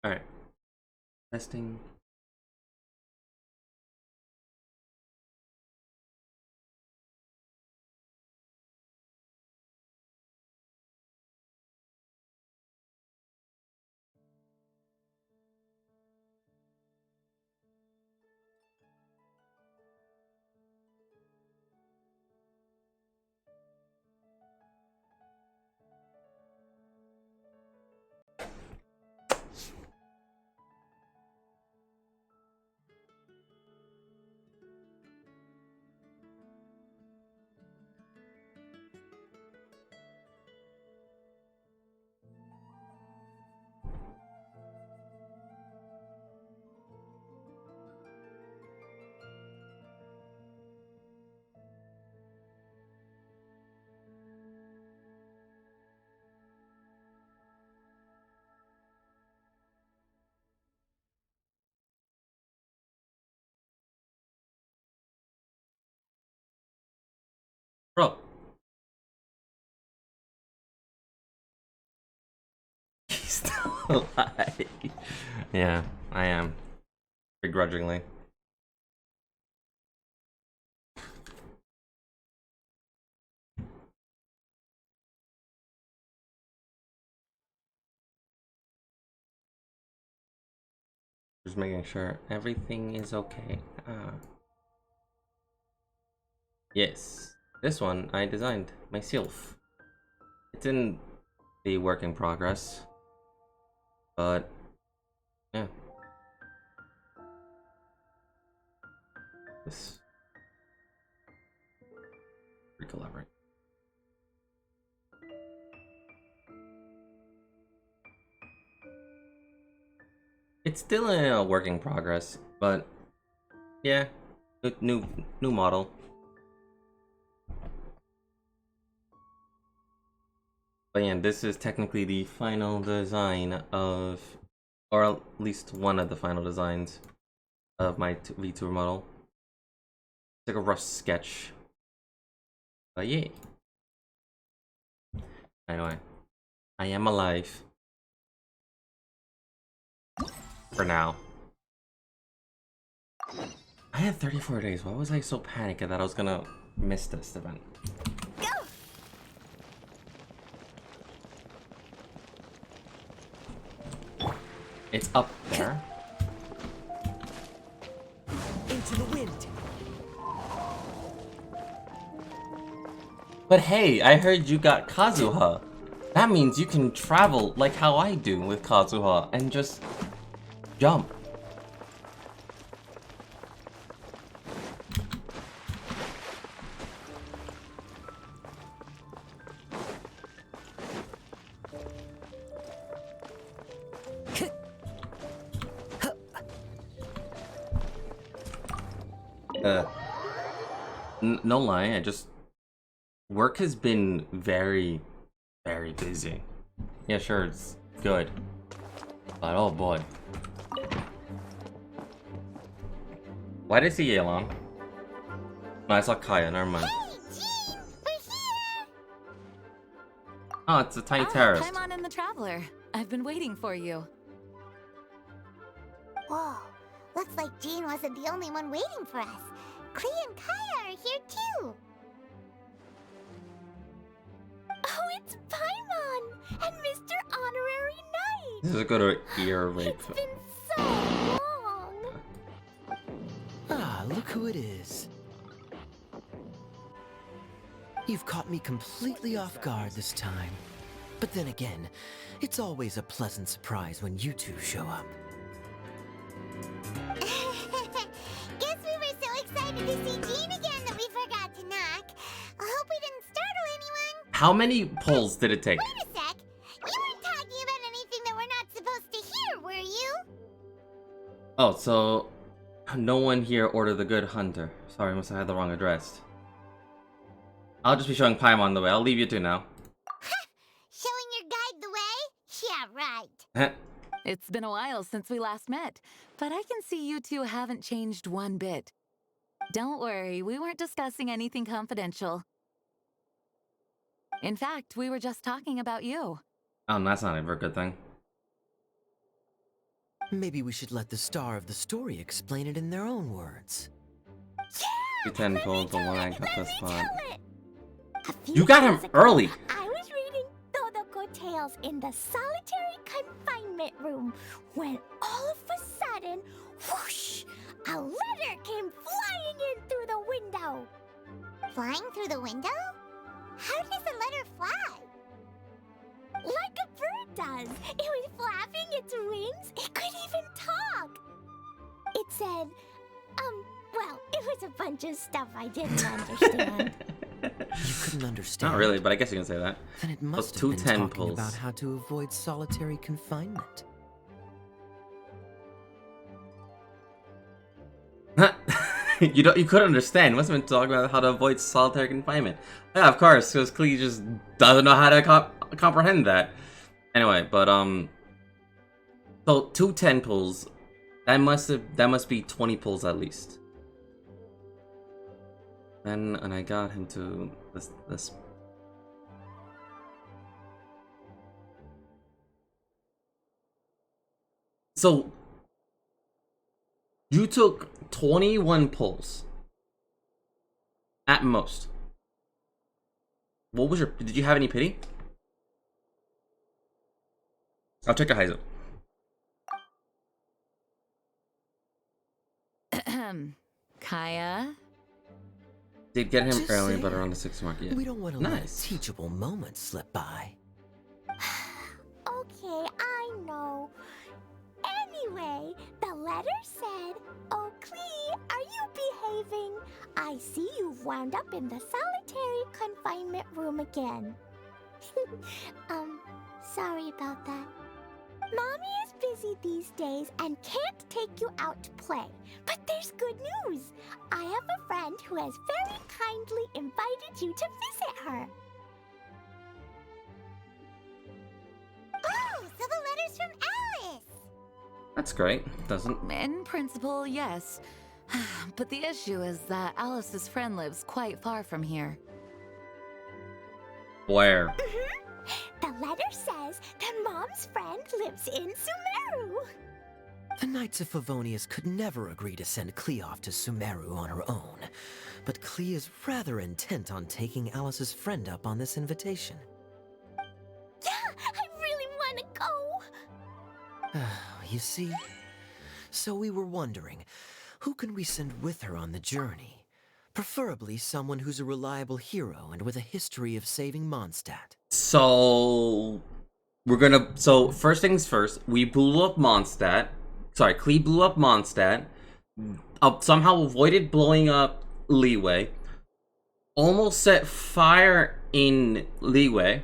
Alright. Testing. Bro. He's still alive. Yeah, I am. Begrudgingly. Just making sure everything is okay. Yes. This one I designed myself. It's in the work in progress. But yeah. This recollaborate. It's still in a work in progress, but yeah, new model. But yeah, this is technically the final design of, or at least one of the final designs of my VTuber model. It's like a rough sketch. But yeah. Anyway, I am alive. For now. I had 34 days. Why was I so panicked that I was gonna miss this event? It's up there. Into the wind. But hey, I heard you got Kazuha. That means you can travel like how I do with Kazuha and just jump. No lie, work has been very busy. Yeah, sure, it's good. But oh boy. Why did I see Yelan? No, I saw Kaya, never mind. Hey, Jean! We're here! Oh, it's a tiny terrorist. Paimon and the Traveler. I've been waiting for you. Whoa, looks like Jean wasn't the only one waiting for us. Klee and Kaya are here too. Oh, it's Paimon and Mr. Honorary Knight. This is a good ear rape. It's been so long. Ah, look who it is. You've caught me completely off guard this time. But then again, it's always a pleasant surprise when you two show up. Guess we were so excited to see Jean again that we forgot to knock. I hope we didn't startle anyone. How many pulls did it take? Wait a sec. You weren't talking about anything that we're not supposed to hear, were you? Oh, so no one here ordered the Good Hunter. Sorry, I must have had the wrong address. I'll just be showing Paimon the way. I'll leave you two now. Showing your guide the way? Yeah, right. It's been a while since we last met, but I can see you two haven't changed one bit. Don't worry, we weren't discussing anything confidential. In fact, we were just talking about you. Oh, that's not ever a good thing. Maybe we should let the star of the story explain it in their own words. Yeah! 10 pulls, the one I got the Let me spot. tell it. A few You got him days ago, early. I was reading Todoko Tales in the solitary confinement room when all of a sudden, whoosh, a letter came flying in through the window. Flying through the window? How does a letter fly? Like a bird does. It was flapping its wings. It could even talk. It said, well, it was a bunch of stuff I didn't understand. You couldn't understand? Not really, but I guess you can say that. Then it must two have been 10 talking pulls. about how to avoid solitary confinement. You could understand. Must have been talking about how to avoid solitary confinement. Yeah, of course, because Klee just doesn't know how to comprehend that. Anyway, but so 2 10 pulls. That must be 20 pulls at least. And I got him to this. So you took 21 pulls at most. What was your? Did you have any pity? I'll check a Heizo. Kaya? Did get him Just early, saying. but around the 6 mark. Yeah. We don't want to Nice. let a teachable moment slip by. Okay, I know. Anyway, the letter said, "Oh, Klee, are you behaving? I see you've wound up in the solitary confinement room again." Sorry about that. Mommy is busy these days and can't take you out to play. But there's good news. I have a friend who has very kindly invited you to visit her. Oh, so the letter's from Alice. That's great. Doesn't. In principle, yes. But the issue is that Alice's friend lives quite far from here. Where? The letter says that Mom's friend lives in Sumemr. The Knights of Favonius could never agree to send Klee off to Sumemr on her own, but Klee is rather intent on taking Alice's friend up on this invitation. Yeah, I really want to go. You see? So we were wondering, who can we send with her on the journey? Preferably someone who's a reliable hero and with a history of saving Mondstadt. So we're gonna. So first things first, we blew up Mondstadt. Sorry, Klee blew up Mondstadt. Somehow avoided blowing up Leeway. Almost set fire in Leeway.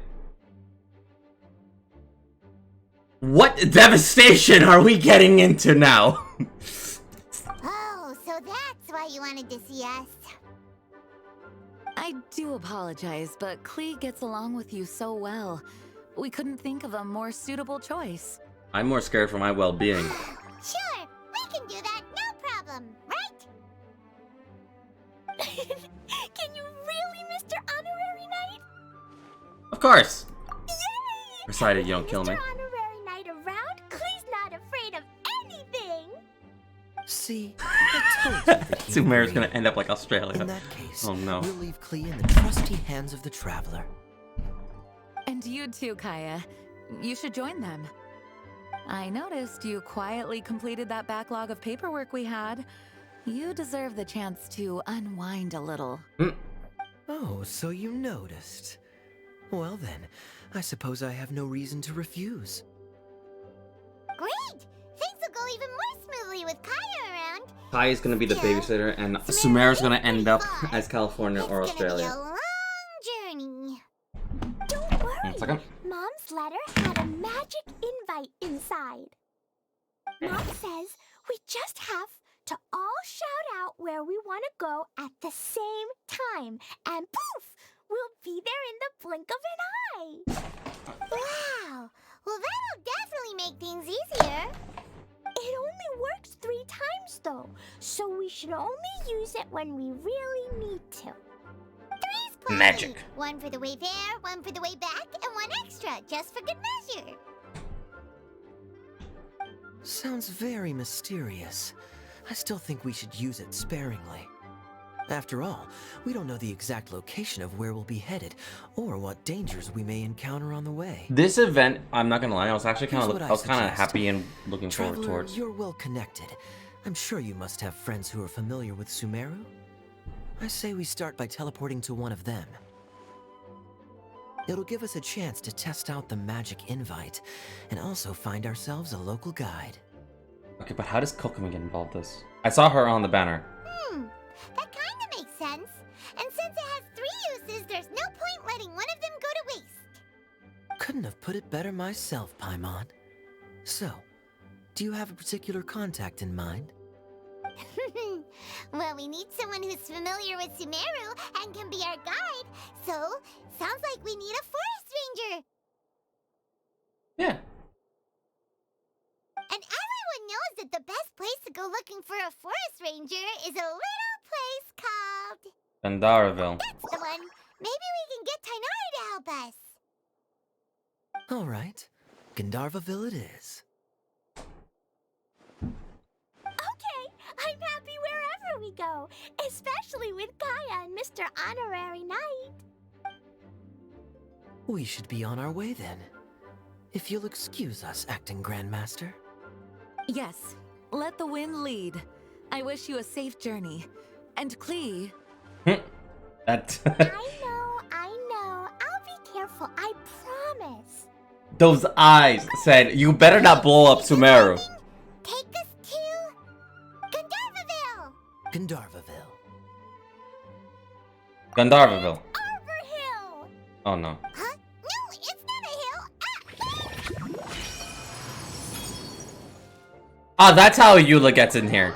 What devastation are we getting into now? Oh, so that's why you wanted to see us. I do apologize, but Klee gets along with you so well. We couldn't think of a more suitable choice. I'm more scared for my well-being. Sure, we can do that, no problem, right? Can you really, Mr. Honorary Knight? Of course. Yay! Recited, you don't kill me. Mr. Honorary Knight around, Klee's not afraid of anything. See, I told you that he Sumemr's agreed. gonna end up like Australia. In that case, Oh, no. we'll leave Klee in the trusty hands of the Traveler. And you too, Kaya. You should join them. I noticed you quietly completed that backlog of paperwork we had. You deserve the chance to unwind a little. Oh, so you noticed. Well then, I suppose I have no reason to refuse. Great! Things will go even more smoothly with Kaya around. Kai is gonna be the babysitter, and Sumemr's gonna end up as California or It's gonna be a Australia. long journey. Don't worry. 1 second. Mom's letter had a magic invite inside. Mom says we just have to all shout out where we want to go at the same time, and poof, we'll be there in the blink of an eye. Wow, well that'll definitely make things easier. It only works 3 times though, so we should only use it when we really need to. 3's plenty. Magic. 1 for the way there, 1 for the way back, and 1 extra, just for good measure. Sounds very mysterious. I still think we should use it sparingly. After all, we don't know the exact location of where we'll be headed, or what dangers we may encounter on the way. This event, I'm not gonna lie, I was actually Here's kind what of, I I was kind of suggest. happy and looking forward Traveler, towards. you're well connected. I'm sure you must have friends who are familiar with Sumemr. I say we start by teleporting to one of them. It'll give us a chance to test out the magic invite, and also find ourselves a local guide. Okay, but how does Kokomi get involved in this? I saw her on the banner. That kinda makes sense. And since it has 3 uses, there's no point letting one of them go to waste. Couldn't have put it better myself, Paimon. So, do you have a particular contact in mind? Well, we need someone who's familiar with Sumemr and can be our guide. So, sounds like we need a forest ranger. Yeah. And everyone knows that the best place to go looking for a forest ranger is a little place called... Gandaraville. That's the one. Maybe we can get Tainari to help us. All right, Gandharvaville it is. Okay, I'm happy wherever we go, especially with Gaia and Mr. Honorary Knight. We should be on our way then. If you'll excuse us, Acting Grandmaster. Yes, let the wind lead. I wish you a safe journey. And Klee, That I know. I'll be careful, I promise. those eyes said, "You better not blow up Sumemr." Take us to... Gandharvaville! Gandharvaville. Gandaraville. Arbor Hill! Oh no. Huh? No, it's not a hill! Ah! Ah, that's how Eula gets in here.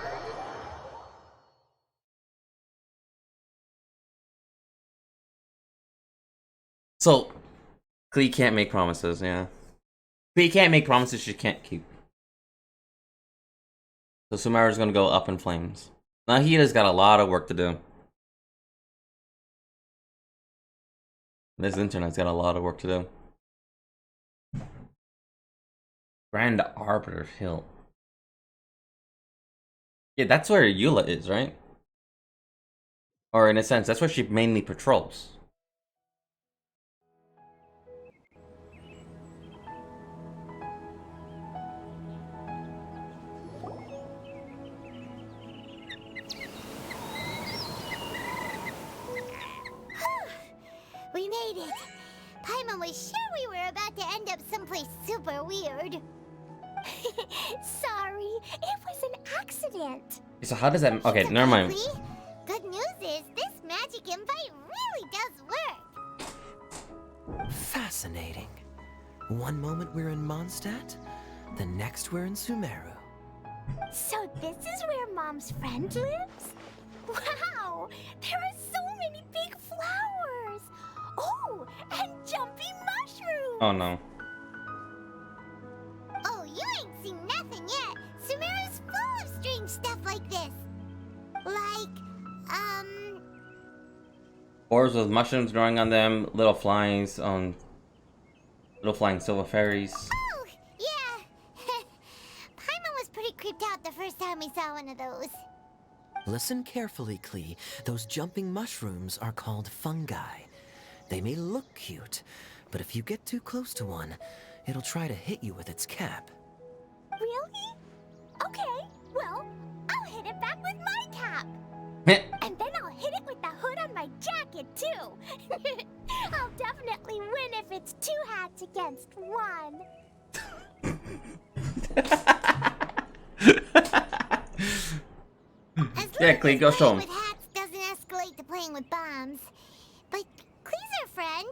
So, Klee can't make promises, yeah. Klee can't make promises she can't keep. So Sumemr's gonna go up in flames. Nahida's got a lot of work to do. This internet's got a lot of work to do. Grand Arbor Hill. Yeah, that's where Eula is, right? Or in a sense, that's where she mainly patrols. We made it. Paimon was sure we were about to end up someplace super weird. Sorry, it was an accident. So how does that... Okay, never mind. Technically, good news is this magic invite really does work. Fascinating. One moment we're in Mondstadt, the next we're in Sumemr. So this is where Mom's friend lives? Wow, there are so many big flowers. Oh, and jumping mushrooms. Oh no. Oh, you ain't seen nothing yet. Sumemr's full of strange stuff like this. Like, Orbs with mushrooms growing on them, little flying silver fairies. Oh, yeah. Paimon was pretty creeped out the first time we saw one of those. Listen carefully, Klee. Those jumping mushrooms are called fungi. They may look cute, but if you get too close to one, it'll try to hit you with its cap. Really? Okay, well, I'll hit it back with my cap. And then I'll hit it with the hood on my jacket, too. I'll definitely win if it's 2 hats against 1. Yeah, Klee, go show him. Playing with hats doesn't escalate to playing with bombs. But Klee's our friend,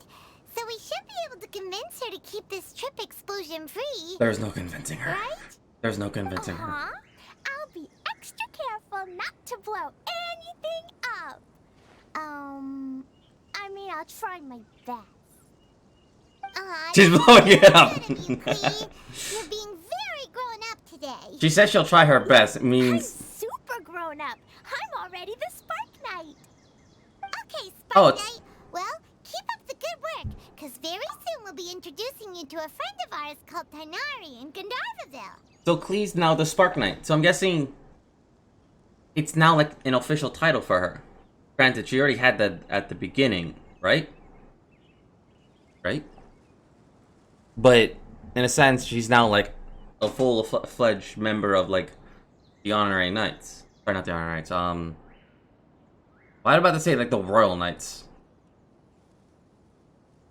so we should be able to convince her to keep this trip explosion-free. There's no convincing her. Right? There's no convincing her. Uh-huh. I'll be extra careful not to blow anything up. I mean, I'll try my best. She's blowing it up. You're being very grown up today. She says she'll try her best. It I'm means... super grown up. I'm already the Spark Knight. Okay, Spark Oh, Knight. Well, keep up the good work, because very soon we'll be introducing you to a friend of ours called Tainari in Gandharvaville. So Klee's now the Spark Knight. So I'm guessing it's now like an official title for her. Granted, she already had that at the beginning, right? Right? But in a sense, she's now like a full-fledged member of like the Honorary Knights. Or not the Honorary Knights. Why am I about to say like the Royal Knights?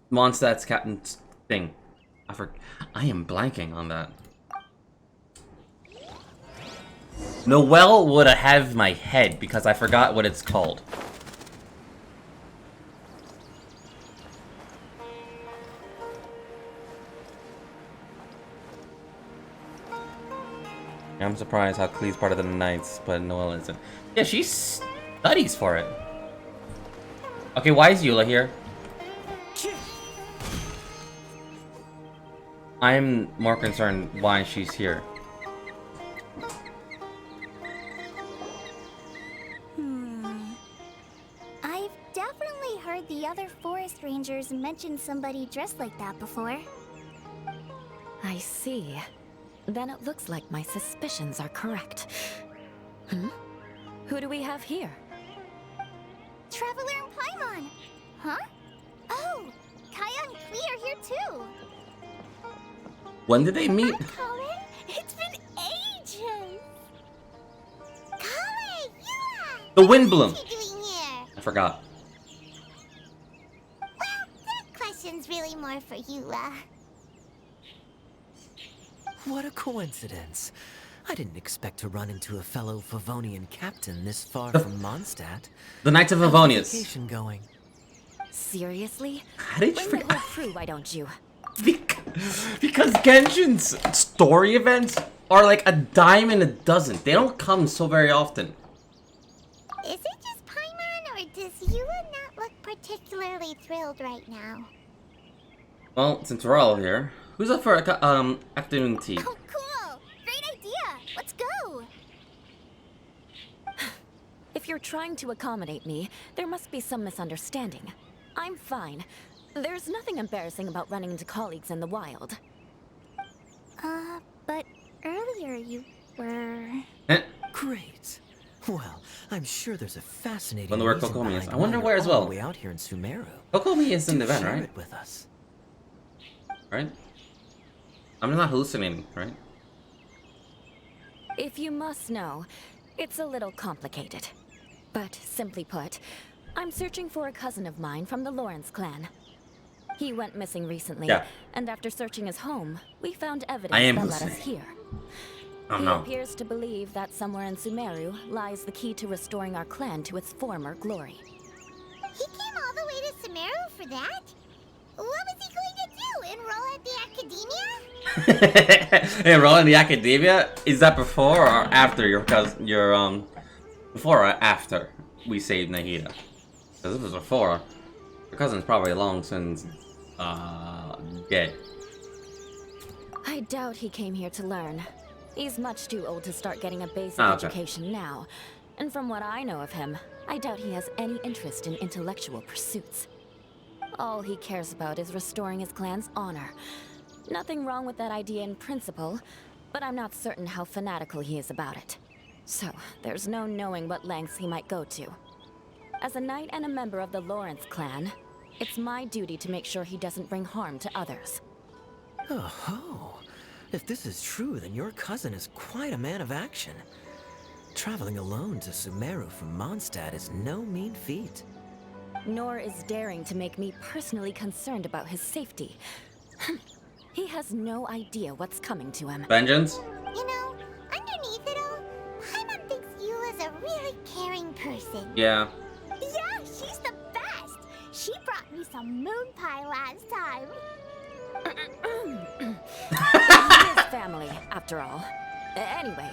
Mondstadt's captain thing. I am blanking on that. Noelle would have my head because I forgot what it's called. I'm surprised how Klee's part of the Knights, but Noelle isn't. Yeah, she studies for it. Okay, why is Eula here? I'm more concerned why she's here. I've definitely heard the other forest rangers mention somebody dressed like that before. I see. Then it looks like my suspicions are correct. Who do we have here? Traveler and Paimon! Huh? Oh, Kaya and Klee are here too! When did they meet? Hi, Colin! It's been ages! Colin! Eula! The Windbloom! What are you doing here? I forgot. Well, that question's really more for Eula. What a coincidence. I didn't expect to run into a fellow Favonian captain this far from Mondstadt. The Knights of How's the Favonius. vacation going? Seriously? How did you Bring the forget? whole crew, why don't you? Because Genshin's story events are like a dime in a dozen. They don't come so very often. Is it just Paimon, or does Eula not look particularly thrilled right now? Well, since we're all here, who's up for afternoon tea? Oh, cool! Great idea! Let's go! If you're trying to accommodate me, there must be some misunderstanding. I'm fine. There's nothing embarrassing about running into colleagues in the wild. But earlier you were... Great. Well, I'm sure there's a fascinating Wonder where reason Kokomi is. behind I wonder why where you're as all well. the way out here in Sumemr. Kokomi is in the Do event, share right? it with us. Right? I'm not hallucinating, right? If you must know, it's a little complicated. But simply put, I'm searching for a cousin of mine from the Lawrence clan. He went missing recently, Yeah. and after searching his home, we found I evidence am that led us hallucinating. here. Oh He no. appears to believe that somewhere in Sumemr lies the key to restoring our clan to its former glory. He came all the way to Sumemr for that? What was he going to do? Enroll at the academia? Hey, Roll in the academia? Is that before or after your cousin? Before or after we saved Nahida? Because if it was before, your cousin's probably long since dead. I doubt he came here to learn. He's much too old to start getting a basic Okay. education now. And from what I know of him, I doubt he has any interest in intellectual pursuits. All he cares about is restoring his clan's honor. Nothing wrong with that idea in principle, but I'm not certain how fanatical he is about it. So, there's no knowing what lengths he might go to. As a knight and a member of the Lawrence clan, it's my duty to make sure he doesn't bring harm to others. Oh, if this is true, then your cousin is quite a man of action. Traveling alone to Sumemr from Mondstadt is no mean feat. Nor is daring to make me personally concerned about his safety. He has no idea what's coming to him. Vengeance? You know, underneath it all, Paimon thinks Eula's a really caring person. Yeah. Yeah, she's the best! She brought me some moon pie last time. He is family, after all. Anyway,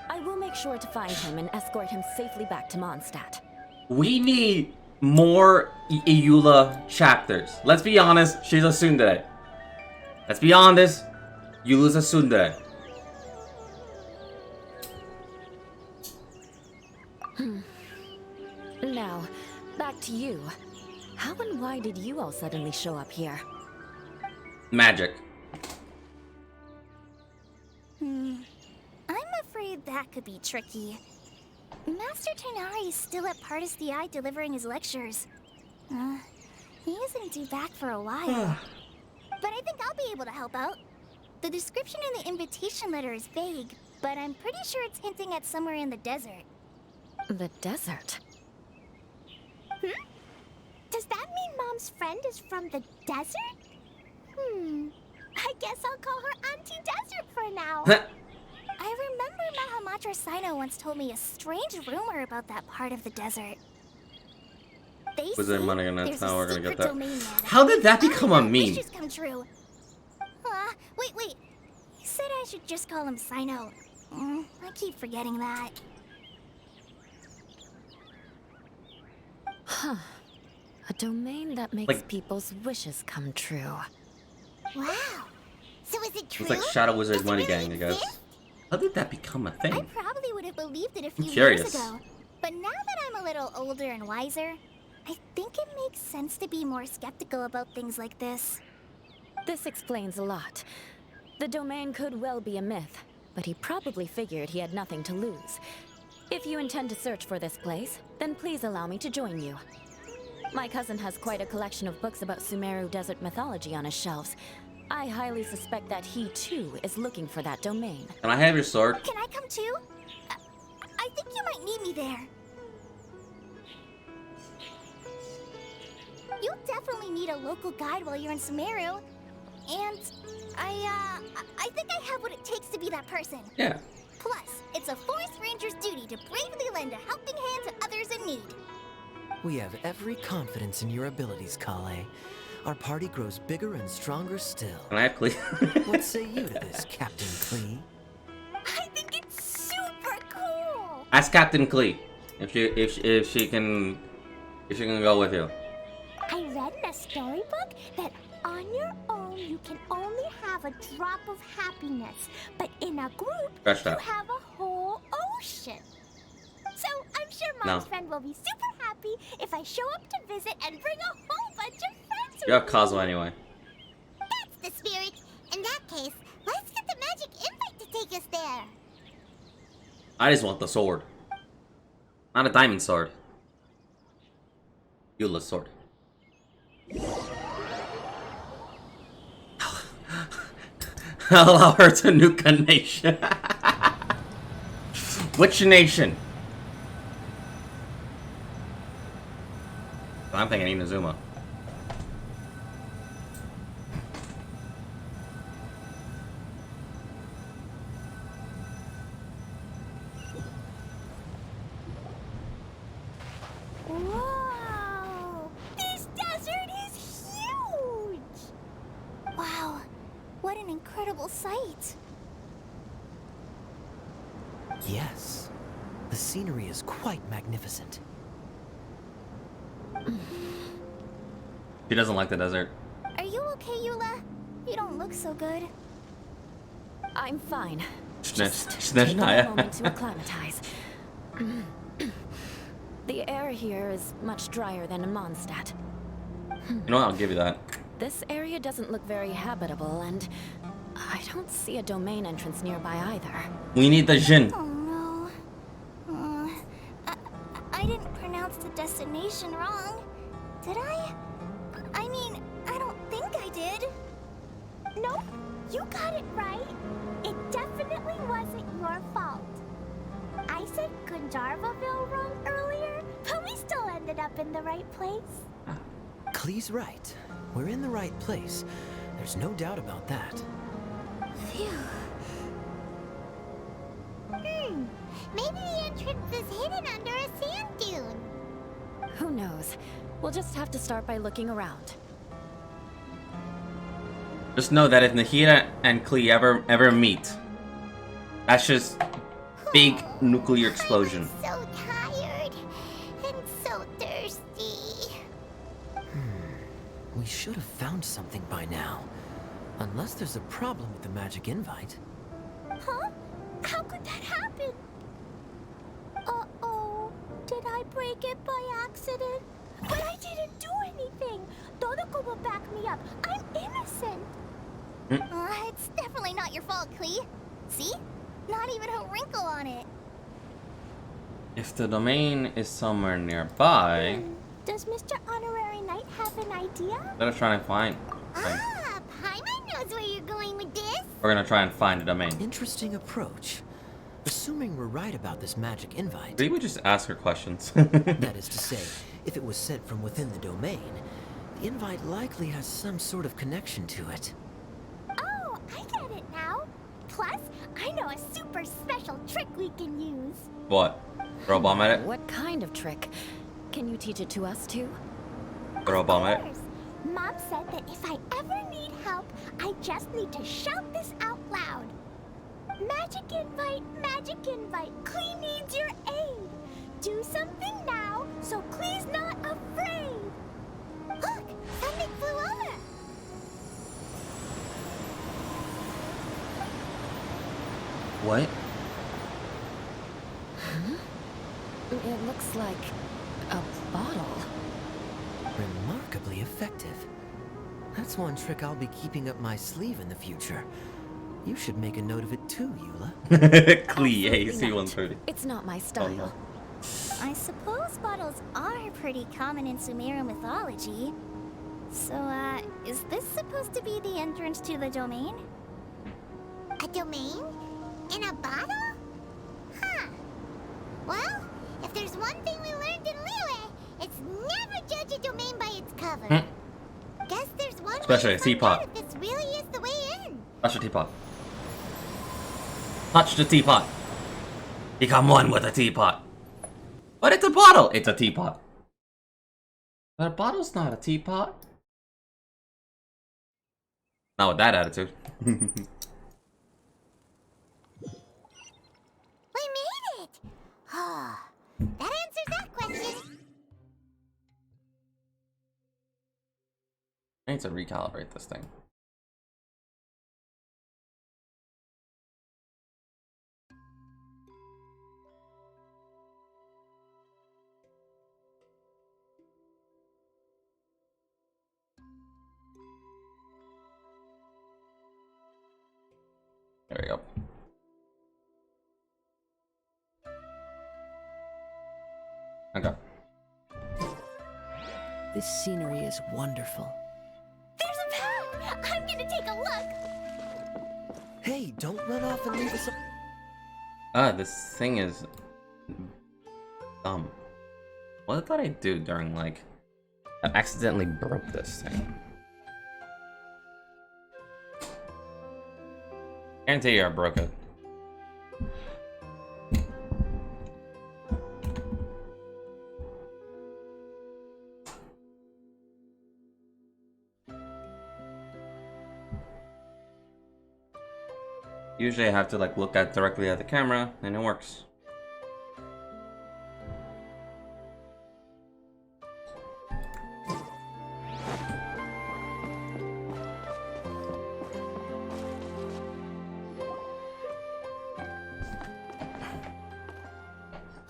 I will make sure to find him and escort him safely back to Mondstadt. We need more Eula chapters. Let's be honest, she's a tsundere. Let's be honest, Eula's a tsundere. Now, back to you. How and why did you all suddenly show up here? Magic. that could be tricky. Master Tighnari is still at Partis the Eye delivering his lectures. He isn't due back for a while. But I think I'll be able to help out. The description in the invitation letter is vague, but I'm pretty sure it's hinting at somewhere in the desert. The desert? Does that mean Mom's friend is from the desert? I guess I'll call her Auntie Desert for now. I remember Mahamatra Sino once told me a strange rumor about that part of the desert. They Was there say money in that there's tower? a We're gonna get secret that. domain there that How did that can become a make meme? wishes come true. Wait. He said I should just call him Sino. I keep forgetting that. Huh. A domain that makes Like- people's wishes come true. Wow. So is it true? It's like Shadow Wizard Does it Money really Gang, I guess. exist? How did that become a I thing? probably would have believed it a few curious. years ago. But now that I'm a little older and wiser, I think it makes sense to be more skeptical about things like this. This explains a lot. The domain could well be a myth, but he probably figured he had nothing to lose. If you intend to search for this place, then please allow me to join you. My cousin has quite a collection of books about Sumemr desert mythology on his shelves. I highly suspect that he, too, is looking for that domain. Can I have your sword? Can I come too? I think you might need me there. You'll definitely need a local guide while you're in Sumemr. And I think I have what it takes to be that person. Yeah. Plus, it's a forest ranger's duty to bravely lend a helping hand to others in need. We have every confidence in your abilities, Kale. Our party grows bigger and stronger still. Can I have Clee? What say you to this, Captain Klee? I think it's super cool. Ask Captain Clee if she can go with you. I read in a storybook that on your own you can only have a drop of happiness, but in a group Scratch you that. have a whole ocean. So I'm sure Mom's No. friend will be super happy if I show up to visit and bring a whole bunch of friends You have with Kazuo me. anyway. That's the spirit. In that case, let's get the magic invite to take us there. I just want the sword. Not a diamond sword. Eula's sword. Allow her to nuke a nation. Which nation? I'm thinking Inazuma. Whoa! This desert is huge! Wow, what an incredible sight. Yes. The scenery is quite magnificent. She doesn't like the desert. Are you okay, Eula? You don't look so good. I'm fine. Snitch Taking a Naya. moment to acclimatize. The air here is much drier than in Mondstadt. You know what? I'll give you that. This area doesn't look very habitable, and I don't see a domain entrance nearby either. We need the Jin. Oh no. I didn't pronounce the destination wrong. Did I? I mean, I don't think I did. Nope, you got it right. It definitely wasn't your fault. I said Gunjarvaville wrong earlier, but we still ended up in the right place. Klee's right. We're in the right place. There's no doubt about that. Phew. Maybe the entrance is hidden under a sand dune. Who knows? We'll just have to start by looking around. Just know that if Nahida and Klee ever meet, that's just big nuclear explosion. I'm so tired and so thirsty. We should have found something by now. Unless there's a problem with the magic invite. Huh? How could that happen? Uh-oh. Did I break it by accident? But I didn't do anything. Todoko will back me up. I'm innocent. It's definitely not your fault, Klee. See? Not even a wrinkle on it. If the domain is somewhere nearby, Does Mr. Honorary Knight have an idea? let us try and find. Paimon knows where you're going with this. We're gonna try and find the domain. Interesting approach. Assuming we're right about this magic invite. Maybe we just ask her questions. That is to say, if it was sent from within the domain, the invite likely has some sort of connection to it. Oh, I get it now. Plus, I know a super special trick we can use. What? Throw a bomb at it? What kind of trick? Can you teach it to us too? Throw a bomb at it? Of course. Mom said that if I ever need help, I just need to shout this out loud. Magic invite, Klee needs your aid. Do something now, so Klee's not afraid. Look, something flew over. What? It looks like a bottle. Remarkably effective. That's one trick I'll be keeping up my sleeve in the future. You should make a note of it too, Eula. Klee, Absolutely AC-130. It's not my style. Oh, no. I suppose bottles are pretty common in Sumemr mythology. So, is this supposed to be the entrance to the domain? A domain? In a bottle? Huh. Well, if there's one thing we learned in Liyue, it's never judge a domain by its cover. Guess there's one Especially way a to find teapot. out if this really is the way in. Touch the teapot. Touch the teapot. Become one with the teapot. But it's a bottle. It's a teapot. But a bottle's not a teapot. Not with that attitude. We made it! Ah, that answers that question. I need to recalibrate this thing. There we go. Okay. This scenery is wonderful. There's a path! I'm gonna take a look! Hey, don't run off and leave us. This thing is dumb. What did I do during, like, I accidentally broke this thing? Guarantee you I broke it. Usually I have to like look at directly at the camera and it works.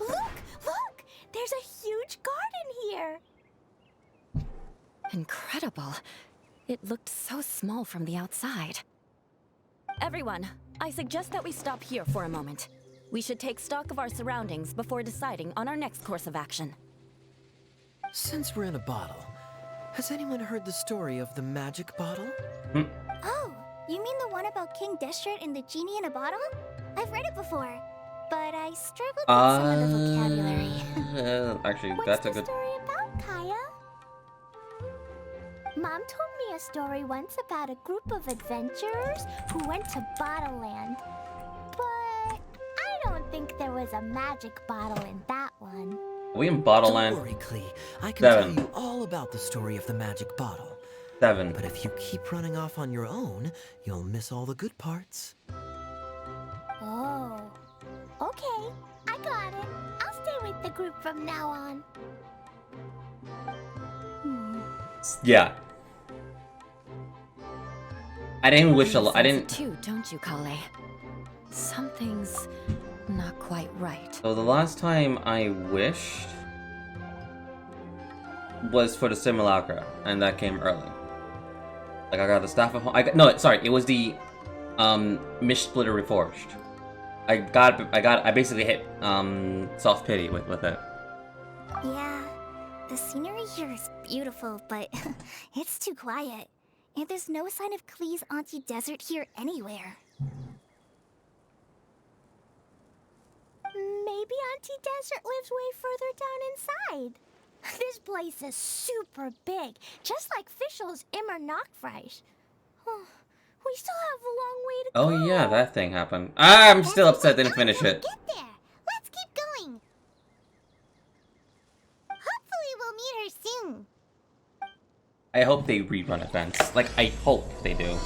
Look! There's a huge garden here! Incredible. It looked so small from the outside. Everyone, I suggest that we stop here for a moment. We should take stock of our surroundings before deciding on our next course of action. Since we're in a bottle, has anyone heard the story of the magic bottle? Oh, you mean the one about King Desert and the genie in a bottle? I've read it before, but I struggled with some of the vocabulary. Actually, What's that's the a good. story about, Kaya? Mom told me a story once about a group of adventurers who went to Bottle Land. But I don't think there was a magic bottle in that one. Are we in Bottle Don't Land? worry, Klee. I can 7. tell you all about the story of the magic bottle. 7. But if you keep running off on your own, you'll miss all the good parts. Oh. Okay, I got it. I'll stay with the group from now on. Yeah. I didn't wish a lot. I You didn't. sense it too, don't you, Kale? Something's not quite right. So the last time I wished was for the simulacra, and that came early. Like I got the staff of no, sorry, it was the Mish Splitter Reforged. I basically hit soft pity with it. Yeah, the scenery here is beautiful, but it's too quiet. And there's no sign of Klee's Auntie Desert here anywhere. Maybe Auntie Desert lives way further down inside. This place is super big, just like Fischl's Immer Nachtreich. We still have a long way to go. Oh yeah, that thing happened. I'm still upset didn't finish it. Get there. Let's keep going. Hopefully we'll meet her soon. I hope they rerun events. Like, I hope they do.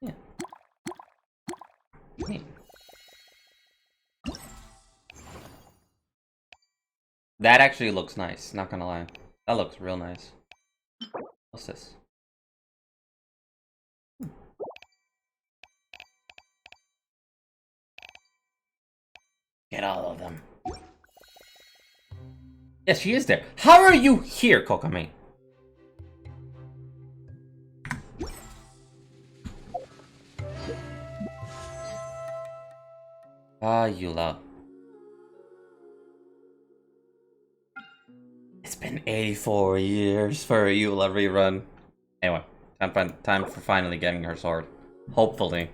Yeah. Hey. That actually looks nice, not gonna lie. That looks real nice. What's this? Get all of them. Yes, she is there. How are you here, Kokami? Ah, Eula. It's been 84 years for a Eula rerun. Anyway, time for finally getting her sword. Hopefully.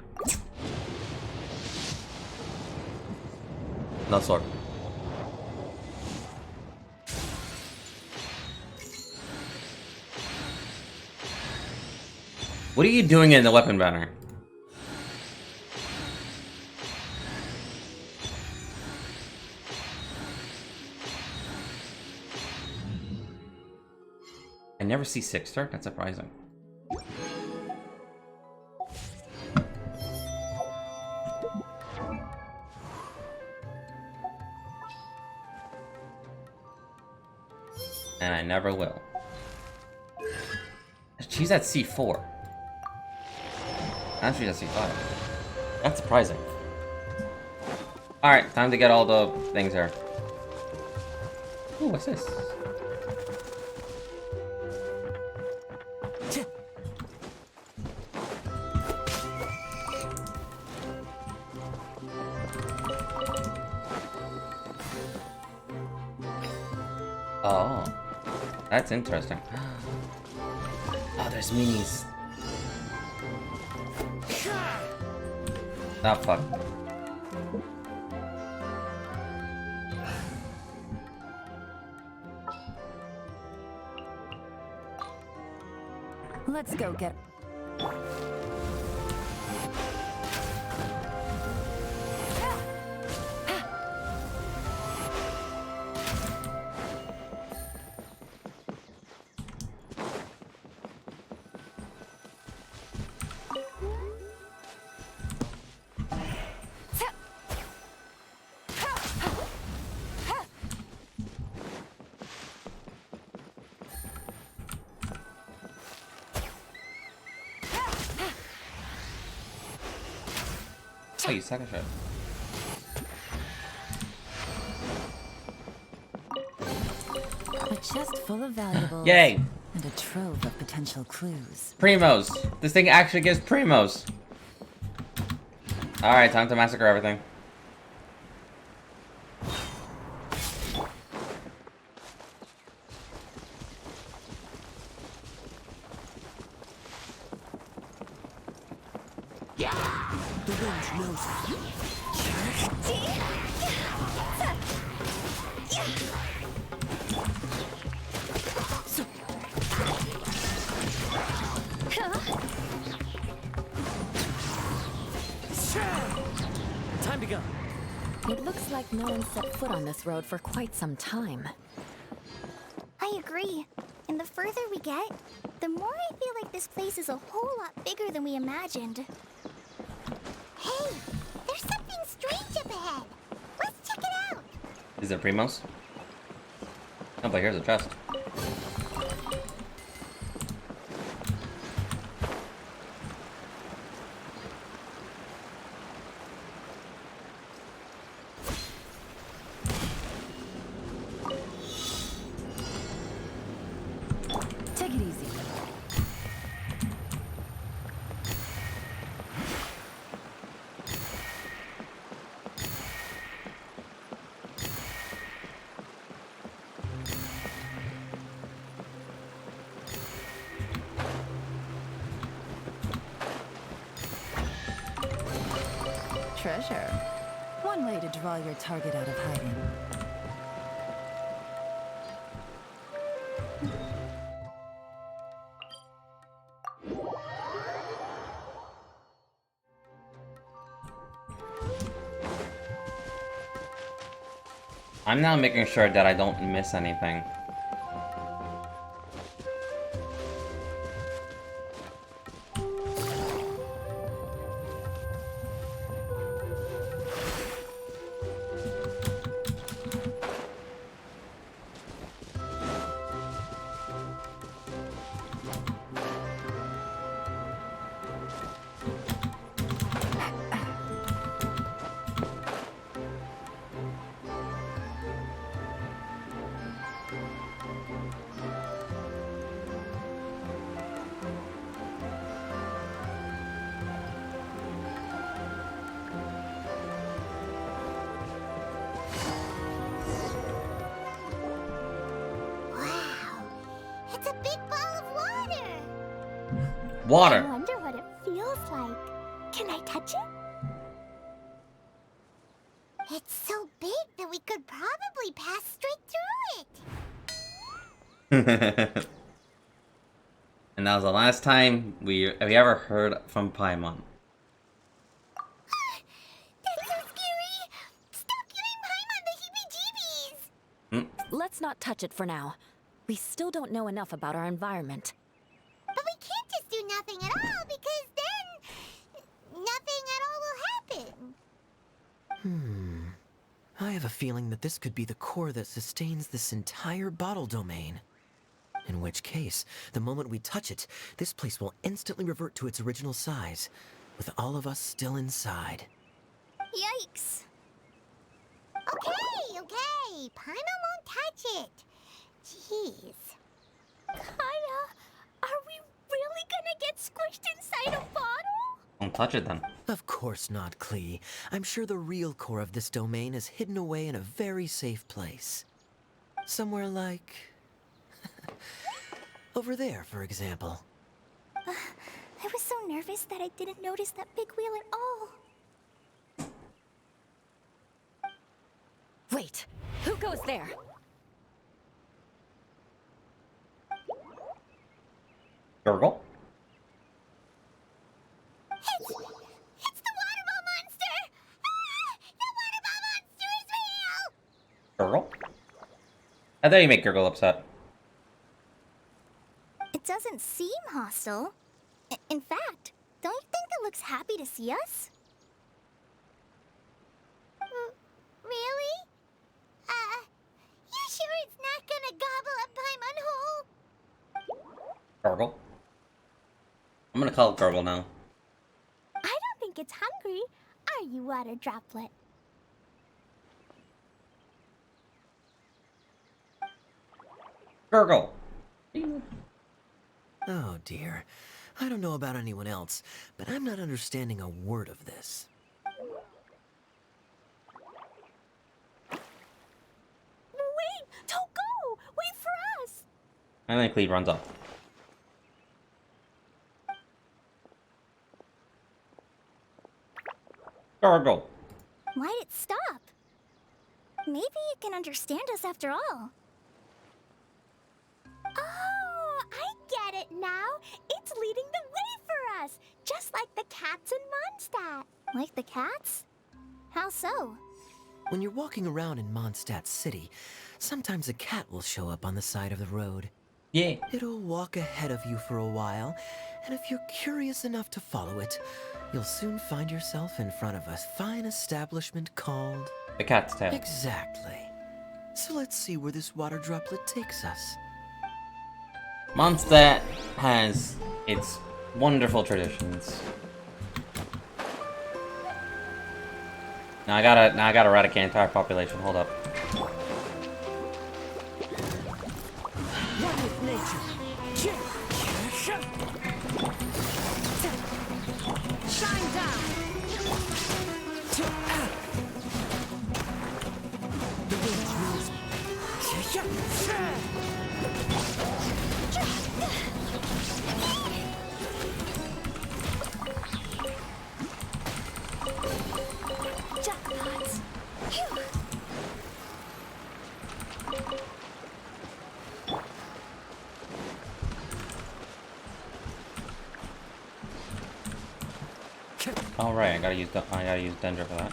No sword. What are you doing in the weapon banner? I never see Secert. That's surprising. And I never will. She's at C4. And she's at C5. That's surprising. Alright, time to get all the things here. Ooh, what's this? Oh, that's interesting. Oh, there's minis. Ah, fuck. Let's go get... Oh, you second shot. A chest full of valuables. Yay! And a trove of potential clues. Primos. This thing actually gives primos. Alright, time to massacre everything. The wind knows it. Time to go. It looks like no one set foot on this road for quite some time. I agree. And the further we get, the more I feel like this place is a whole lot bigger than we imagined. Hey, there's something strange up ahead. Let's check it out. Is it primos? Oh, but here's a chest. Take it easy. Treasure. One way to draw your target out of hiding. I'm now making sure that I don't miss anything. Wow, it's a big ball of water. I Water! wonder what it feels like. Can I touch it? It's so big that we could probably pass straight through it. And that was the last time we ever heard from Paimon. That's so scary. Stop giving Paimon the heebie-jeebies. Let's not touch it for now. We still don't know enough about our environment. But we can't just do nothing at all because then nothing at all will happen. I have a feeling that this could be the core that sustains this entire bottle domain. In which case, the moment we touch it, this place will instantly revert to its original size, with all of us still inside. Yikes. Okay. Paimon won't touch it. Jeez. Kaya, are we really gonna get squished inside a bottle? Don't touch it then. Of course not, Klee. I'm sure the real core of this domain is hidden away in a very safe place. Somewhere like... over there, for example. I was so nervous that I didn't notice that big wheel at all. Wait, who goes there? Gurgle? It's the water ball monster! Ah! The water ball monster is real! Gurgle? I thought you make Gurgle upset. It doesn't seem hostile. In fact, don't you think it looks happy to see us? Really? You sure it's not gonna gobble up Paimon whole? Gurgle? I'm gonna call it Gurgle now. I don't think it's hungry. Are you, water droplet? Gurgle! Oh dear. I don't know about anyone else, but I'm not understanding a word of this. Wait! Don't go! Wait for us! And then Cleve runs off. Gurgle! Why'd it stop? Maybe it can understand us after all. Oh, I get it now. It's leading the way for us, just like the cats in Mondstadt. Like the cats? How so? When you're walking around in Mondstadt City, sometimes a cat will show up on the side of the road. Yeah. It'll walk ahead of you for a while, and if you're curious enough to follow it, you'll soon find yourself in front of a fine establishment called... The cat's tail. Exactly. So let's see where this water droplet takes us. Mondstadt has its wonderful traditions. Now I gotta eradicate the entire population. Hold up. One with nature. Shine down. The wind rules me. Jackpots. Phew. All right, I gotta use Dendra for that.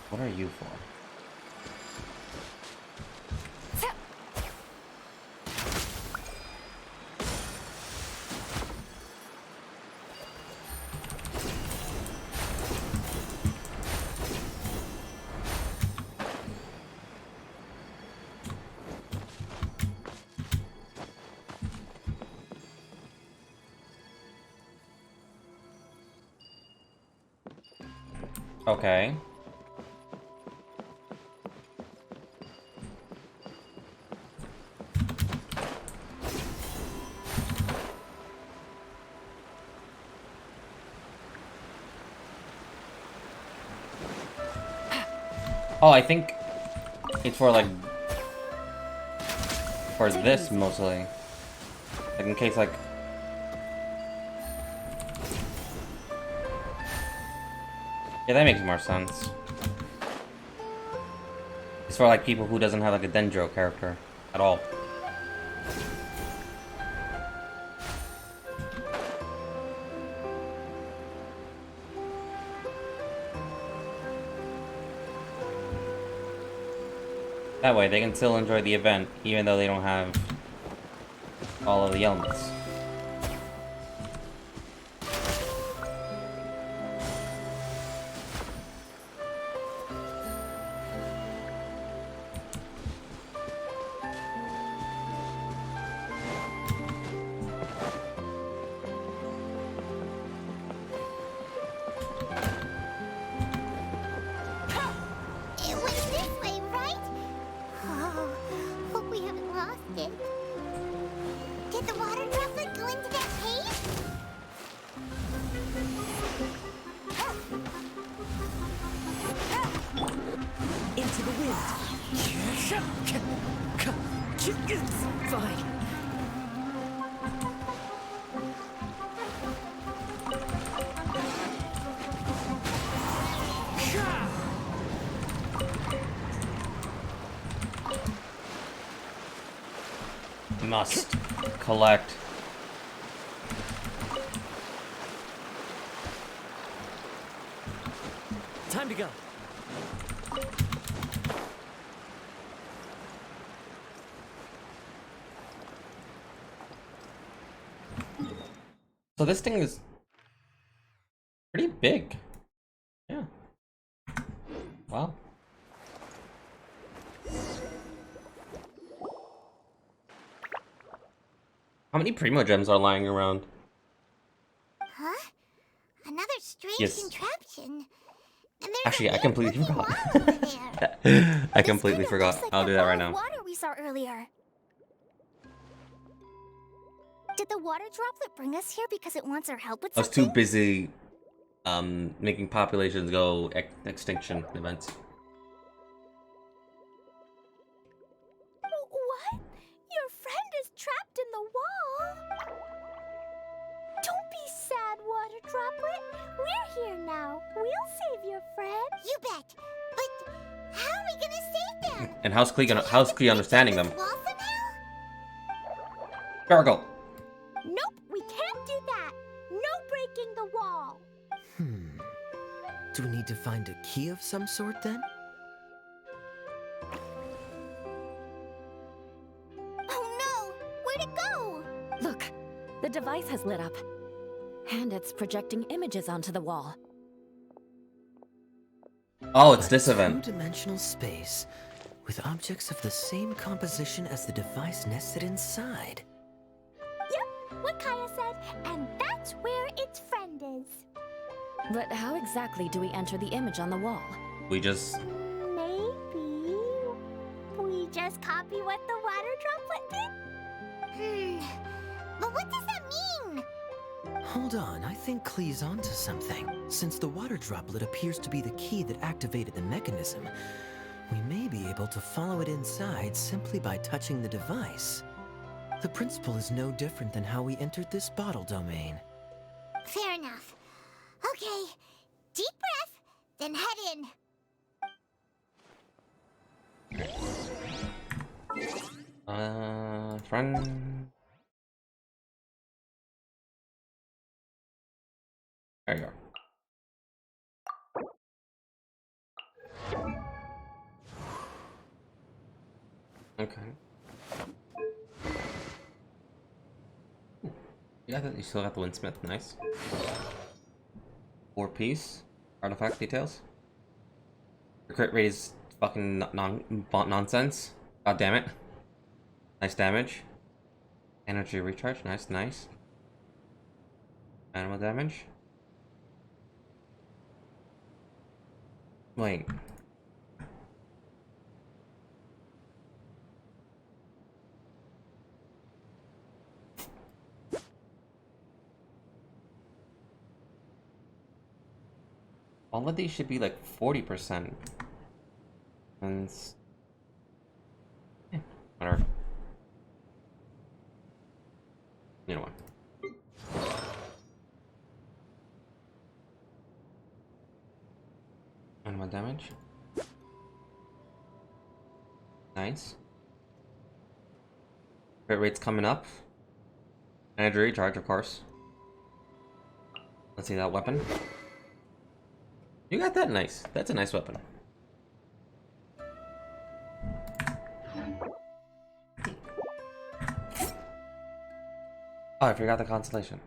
What are you for? Okay. Oh, I think it's for like for this mostly. Like in case like yeah, that makes more sense. It's for like people who doesn't have like a Dendro character at all. That way they can still enjoy the event even though they don't have all of the elements. It went this way, right? Oh, hope we haven't lost it. Did the water droplet go into that cave? Into the wind. Fine. Must collect. Time to go. So this thing is pretty big. Yeah. Wow. How many Primo Gems are lying around? Huh? Another strange Yes. contraption. And there's Actually, a I completely weird forgot. looking wall over there. I This completely kinda forgot. looks like I'll the do that right ball of now. water we saw earlier. Did the water droplet bring us here because it wants our help with I was something? too busy making populations go extinction events. What? Your friend is trapped in the wall? Don't be sad, water droplet. We're here now. We'll save your friend. You bet. But how are we gonna save them? And how's Klee understanding them? Wall somehow? Gargle! Nope, we can't do that. No breaking the wall. Do we need to find a key of some sort then? Oh no! Where'd it go? Look, the device has lit up. And it's projecting images onto the wall. Oh, it's this event. Two-dimensional space with objects of the same composition as the device nested inside. Yep, what Kaya said, and that's where its friend is. But how exactly do we enter the image on the wall? We just... Maybe we we just copy what the water droplet did? But what does that mean? Hold on, I think Klee's onto something. Since the water droplet appears to be the key that activated the mechanism, we may be able to follow it inside simply by touching the device. The principle is no different than how we entered this bottle domain. Fair enough. Okay, deep breath, then head in. Friend. There you go. Okay. You still got the Windsmith, nice. 4-piece artifact details. The crit rate is fucking nonsense. God damn it. Nice damage. Energy recharge, nice. Animal damage. Wait. All of these should be like 40%. And yeah, whatever. You know what? Animal damage. Nice. Crit rate's coming up. Energy recharge, of course. Let's see that weapon. You got that nice. That's a nice weapon. Oh, I forgot the constellation.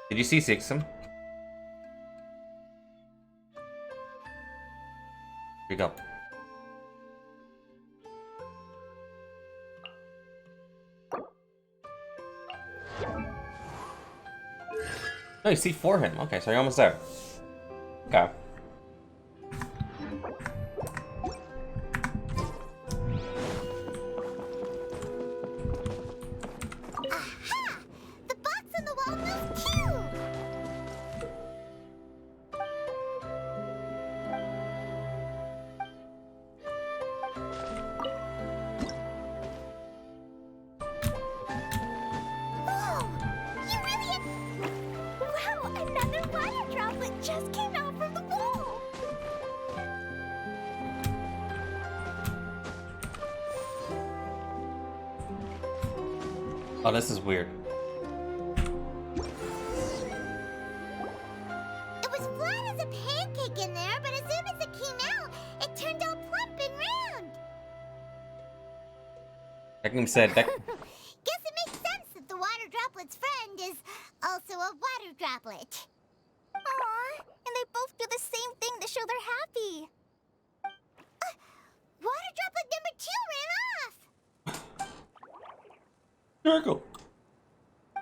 Did you see Sixum? Here you go. No, you see for him. Okay, so you're almost there. Okay. Oh, this is weird. It was flat as a pancake in there, but as soon as it came out, it turned all plump and round. Like said, that... Guess it makes sense that the water droplet's friend is also a water droplet. Aww, and they both do the same thing to show they're happy. Water droplet number 2 ran off. Miracle.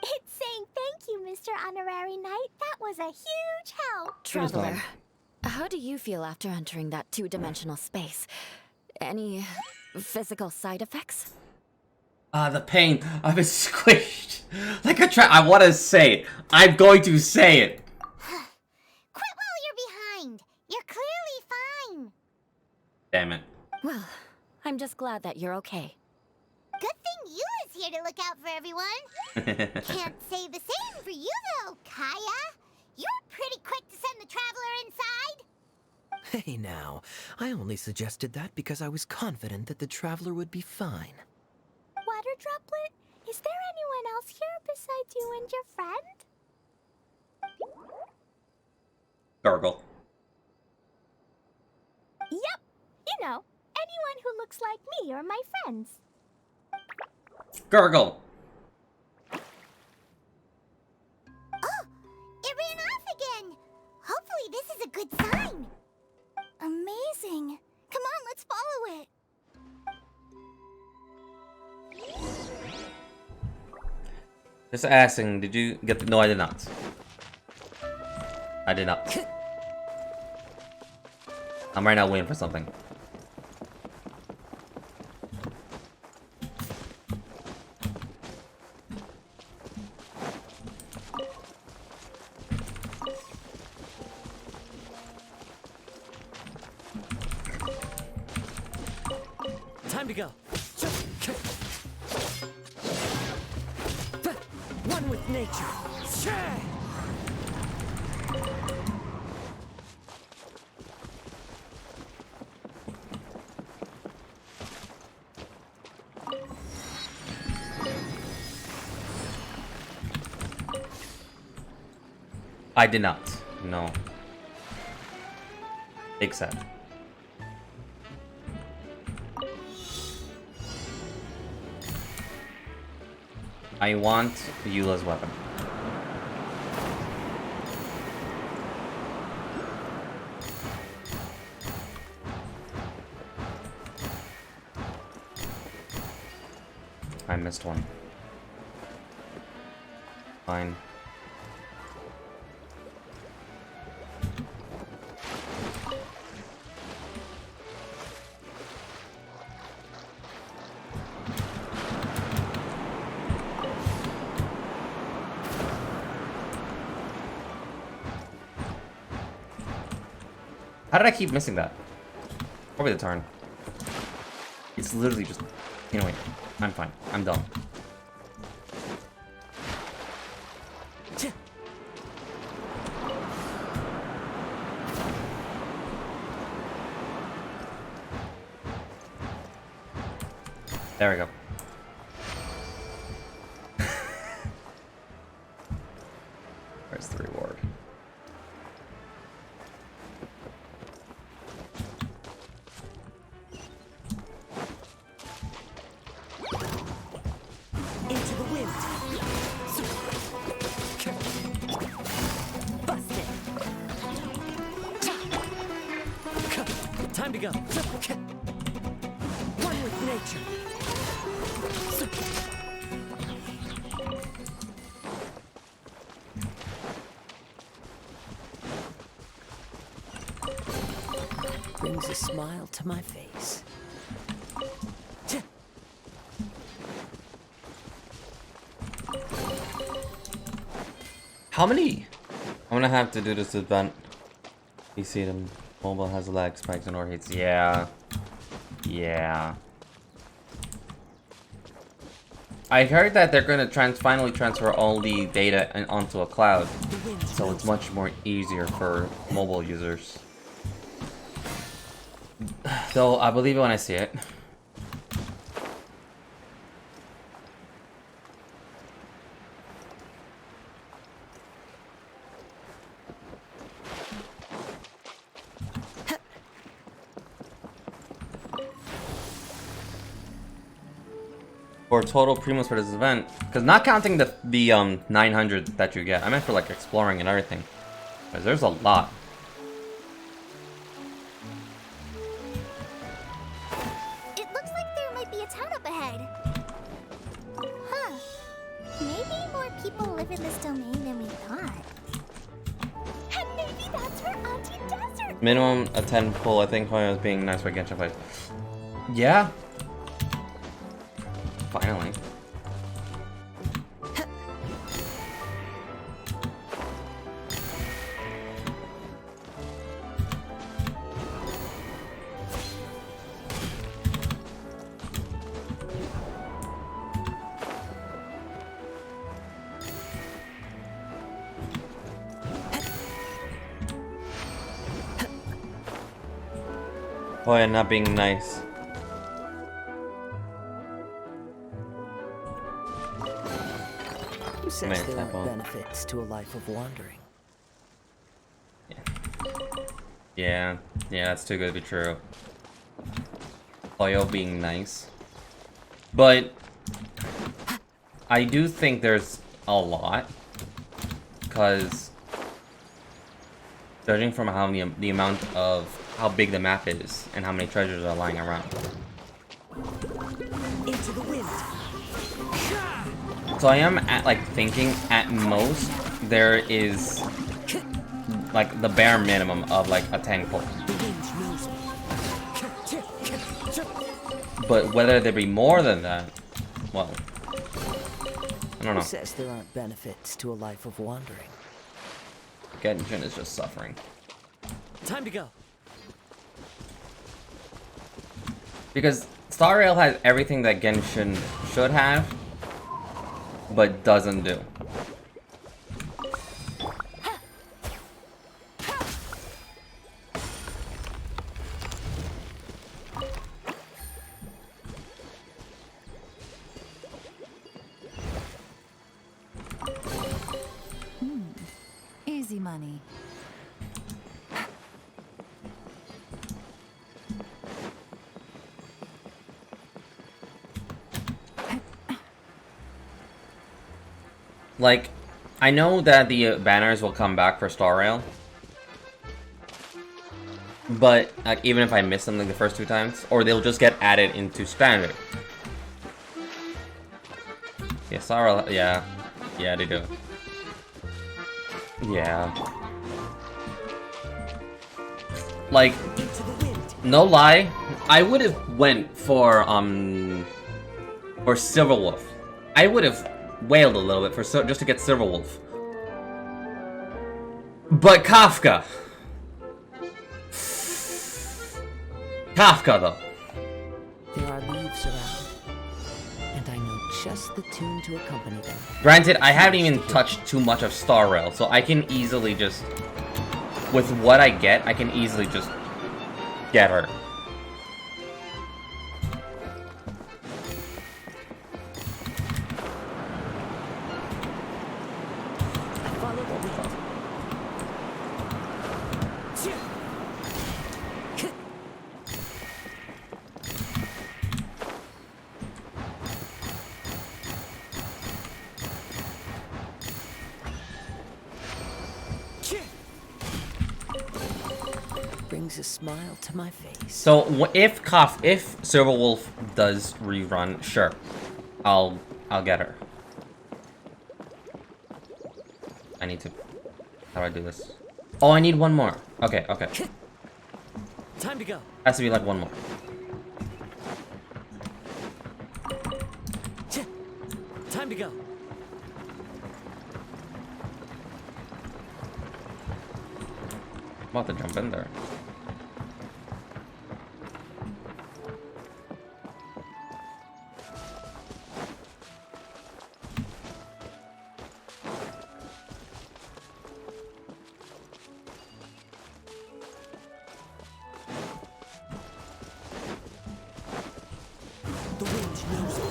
It's saying thank you, Mr. Honorary Knight. That was a huge help. Traveler, how do you feel after entering that two-dimensional space? Any physical side effects? The pain. I've been squished. Like a I want to say it. I'm going to say it. Quit while you're behind. You're clearly fine. Damn it. Well, I'm just glad that you're okay. Good thing Eula's here to look out for everyone. Can't say the same for you, though, Kaya. You're pretty quick to send the traveler inside. Hey now, I only suggested that because I was confident that the traveler would be fine. Water droplet, is there anyone else here besides you and your friend? Gargle. Yep, you know, anyone who looks like me or my friends. Gargle. Oh, it ran off again. Hopefully this is a good sign. Amazing. Come on, let's follow it. Just asking, did you get the... No, I did not. I did not. I'm right now waiting for something. Time to go. One with nature. I did not. No. Except. I want Eula's weapon. I missed one. Fine. How did I keep missing that? Probably the turn. It's literally just... Anyway, I'm fine. I'm done. There we go. Where's the reward? Into the wind. Busted. Time to go. One with nature. Brings a smile to my face. How many? I'm gonna have to do this event. You see them. Mobile has lag spikes and overheats. Yeah. Yeah. I heard that they're gonna finally transfer all the data onto a cloud, so it's much more easier for mobile users. Though I believe it when I see it. For total premiums for this event, because not counting the 900 that you get, I meant for like exploring and everything, because there's a lot. It looks like there might be a town up ahead. Huh. Maybe more people live in this domain than we thought. And maybe that's where Auntie Desert... Minimum a 10 pull. I think Hoya was being nice for Genshin players. Yeah. Finally. Hoya not being nice. Who says there aren't benefits to a life of wandering? Yeah, that's too good to be true. Hoya being nice. But I do think there's a lot, because judging from how the amount of how big the map is and how many treasures are lying around. Into the wind. So I am thinking at most there is like the bare minimum of like a 10 pull. But whether there be more than that, well, I don't know. Who says there aren't benefits to a life of wandering? Genshin is just suffering. Time to go. Because Star Rail has everything that Genshin should have, but doesn't do. Easy money. Like, I know that the banners will come back for Star Rail, but like, even if I miss something the first 2 times, or they'll just get added into standard. Yeah, Star Rail, yeah, they do. Yeah. Like, no lie, I would have went for Silverwolf. I would have wailed a little bit for just to get Silverwolf. But Kafka. Kafka though. There are leaves around, and I know just the tune to accompany them. Granted, I haven't even touched too much of Star Rail, so I can easily just, with what I get, I can easily just get her. Brings a smile to my face. So if Silverwolf does rerun, sure, I'll get her. I need to. How do I do this? Oh, I need one more. Okay. Time to go. Has to be like one more. Time to go. I'm about to jump in there. The wind knows it.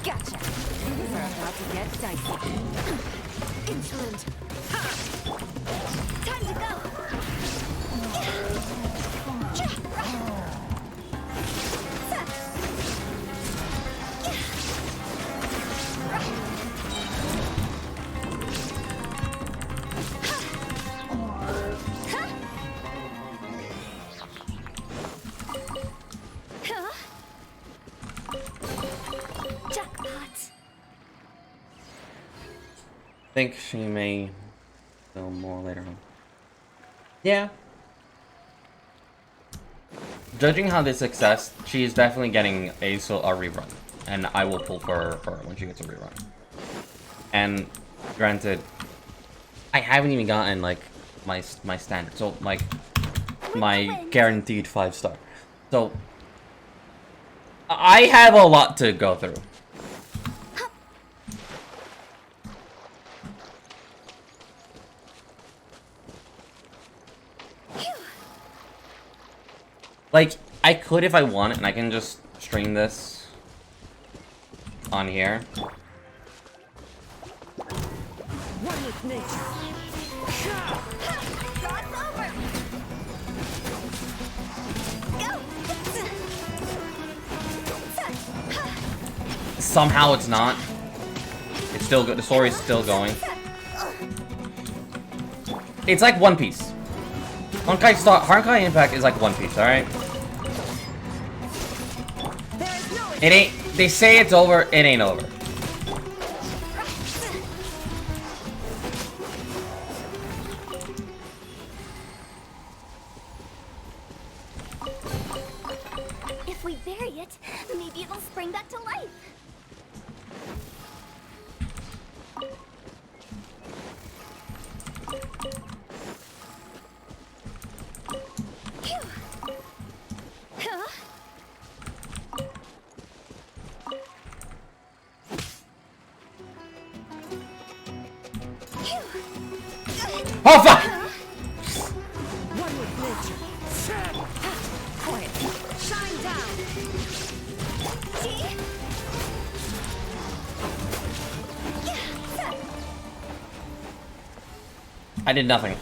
Gotcha. Things are about to get dicey. Insolent. Time to go. Jackpot. I think she may go more later on. Yeah. Judging how this success, she is definitely getting a rerun, and I will pull for her when she gets a rerun. And granted, I haven't even gotten like my standard, so like my guaranteed 5-star. So I have a lot to go through. Like, I could if I want, and I can just stream this on here. One with nature. Somehow it's not. It's still good. The story's still going. It's like One Piece. Honkai Impact is like One Piece, alright? It ain't. They say it's over, it ain't over. If we bury it, maybe it'll spring back to life. Oh fuck! One with nature. Quiet. Shine down. I did nothing.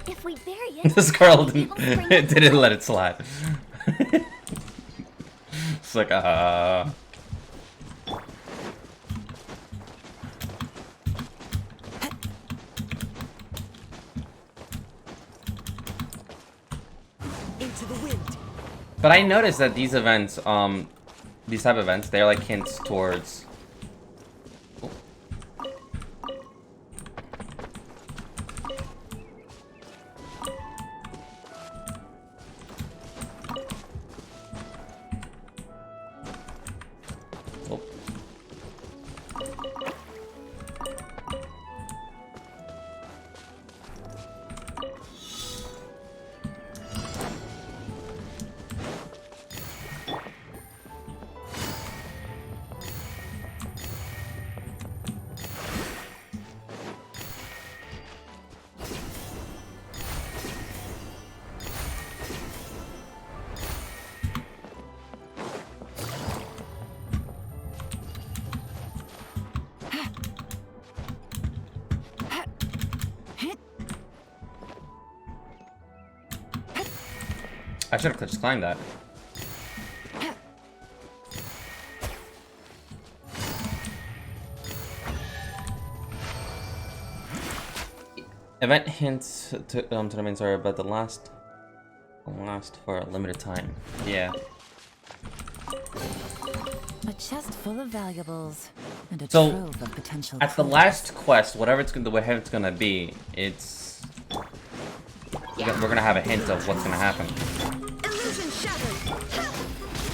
If we bury it, This girl didn't let it slide. It's like, Into the wind. But I noticed that these events, these type of events, they're like hints towards. Oh. I should have just climbed that. Event hints to the main story, but the last for a limited time. Yeah. A chest full of valuables and a So, trove of potential. At the last quest, whatever it's whatever it's gonna be, it's we're gonna have a hint of what's gonna happen. Illusion shattered.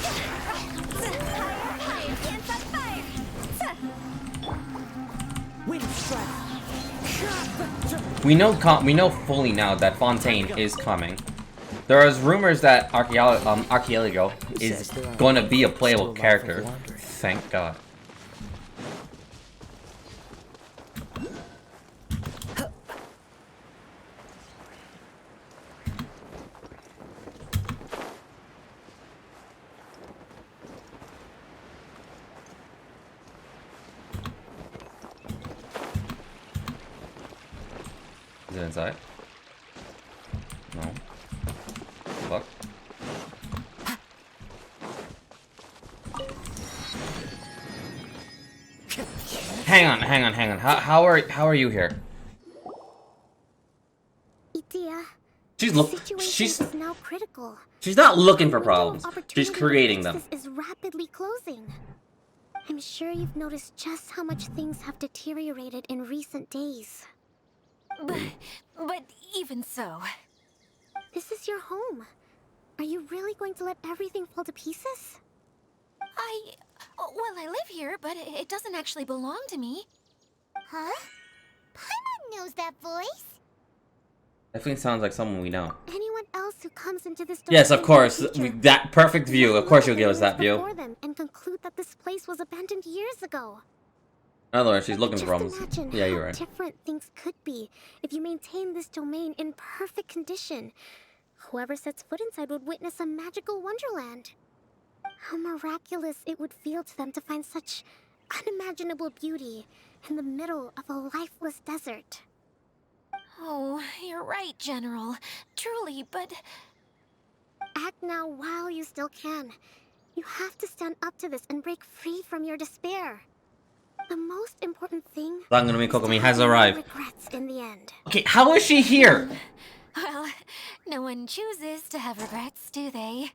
Wind strike. We know fully now that Fontaine is coming. There is rumors that Archeologo is going to be a playable character. Thank God. Is it inside? No. Fuck. Hang on. How are you here? Itia, She's the situation is now critical. she's not looking for The window of problems. She's opportunity to creating fix them. this is rapidly closing. I'm sure you've noticed just how much things have deteriorated in recent days. But even so, This is your home. Are you really going to let everything fall to pieces? well, I live here, but it doesn't actually belong to me. Huh? Paimon knows that voice. Definitely sounds like someone we know. Anyone else who comes into this Yes, domain of in the course. future That perfect view. Of course, you'll give us that before view. them and conclude that this place was abandoned years ago. In other words, she's looking for Just problems. imagine Yeah, you're how right. different things could be if you maintain this domain in perfect condition. Whoever sets foot inside would witness a magical wonderland. How miraculous it would feel to them to find such unimaginable beauty in the middle of a lifeless desert. Oh, you're right, General. Truly, but Act now while you still can. You have to stand up to this and break free from your despair. The most important thing Rangonomi is to Kokomi have has no arrived. regrets in the end. Okay, how is she here? well, no one chooses to have regrets, do they?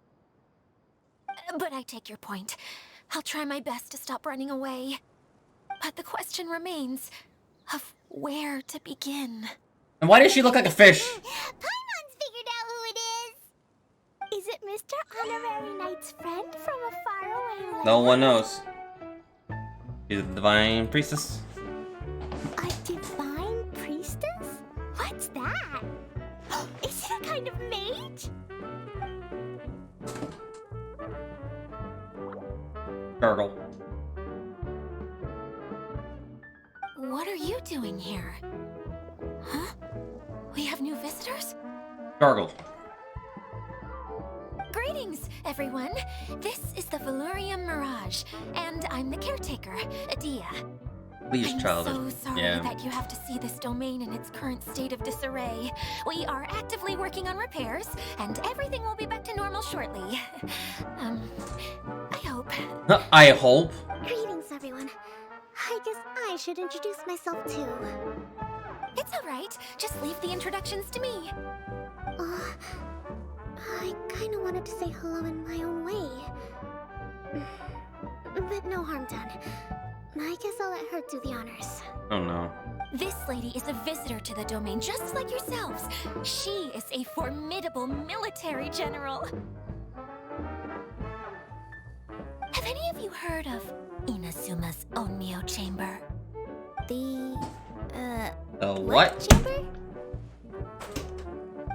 But I take your point. I'll try my best to stop running away. But the question remains of where to begin. And why does she look like a fish? Paimon's figured out who it is! Is it Mr. Honorary Knight's friend from a faraway land? No one knows. She's a divine priestess. A divine priestess? What's that? Gurgle. What are you doing here? Huh? We have new visitors? Gurgle. Greetings, everyone. This is the Valurium Mirage, and I'm the caretaker, Adia. Please, I'm child. so sorry Yeah. that you have to see this domain in its current state of disarray. We are actively working on repairs, and everything will be back to normal shortly. I hope. I hope. Greetings, everyone. I guess I should introduce myself too. It's all right. Just leave the introductions to me. I kinda wanted to say hello in my own way. But no harm done. I guess I'll let her do the honors. Oh no. This lady is a visitor to the domain, just like yourselves. She is a formidable military general. Have any of you heard of Inazuma's Onmyo Chamber? The What? chamber?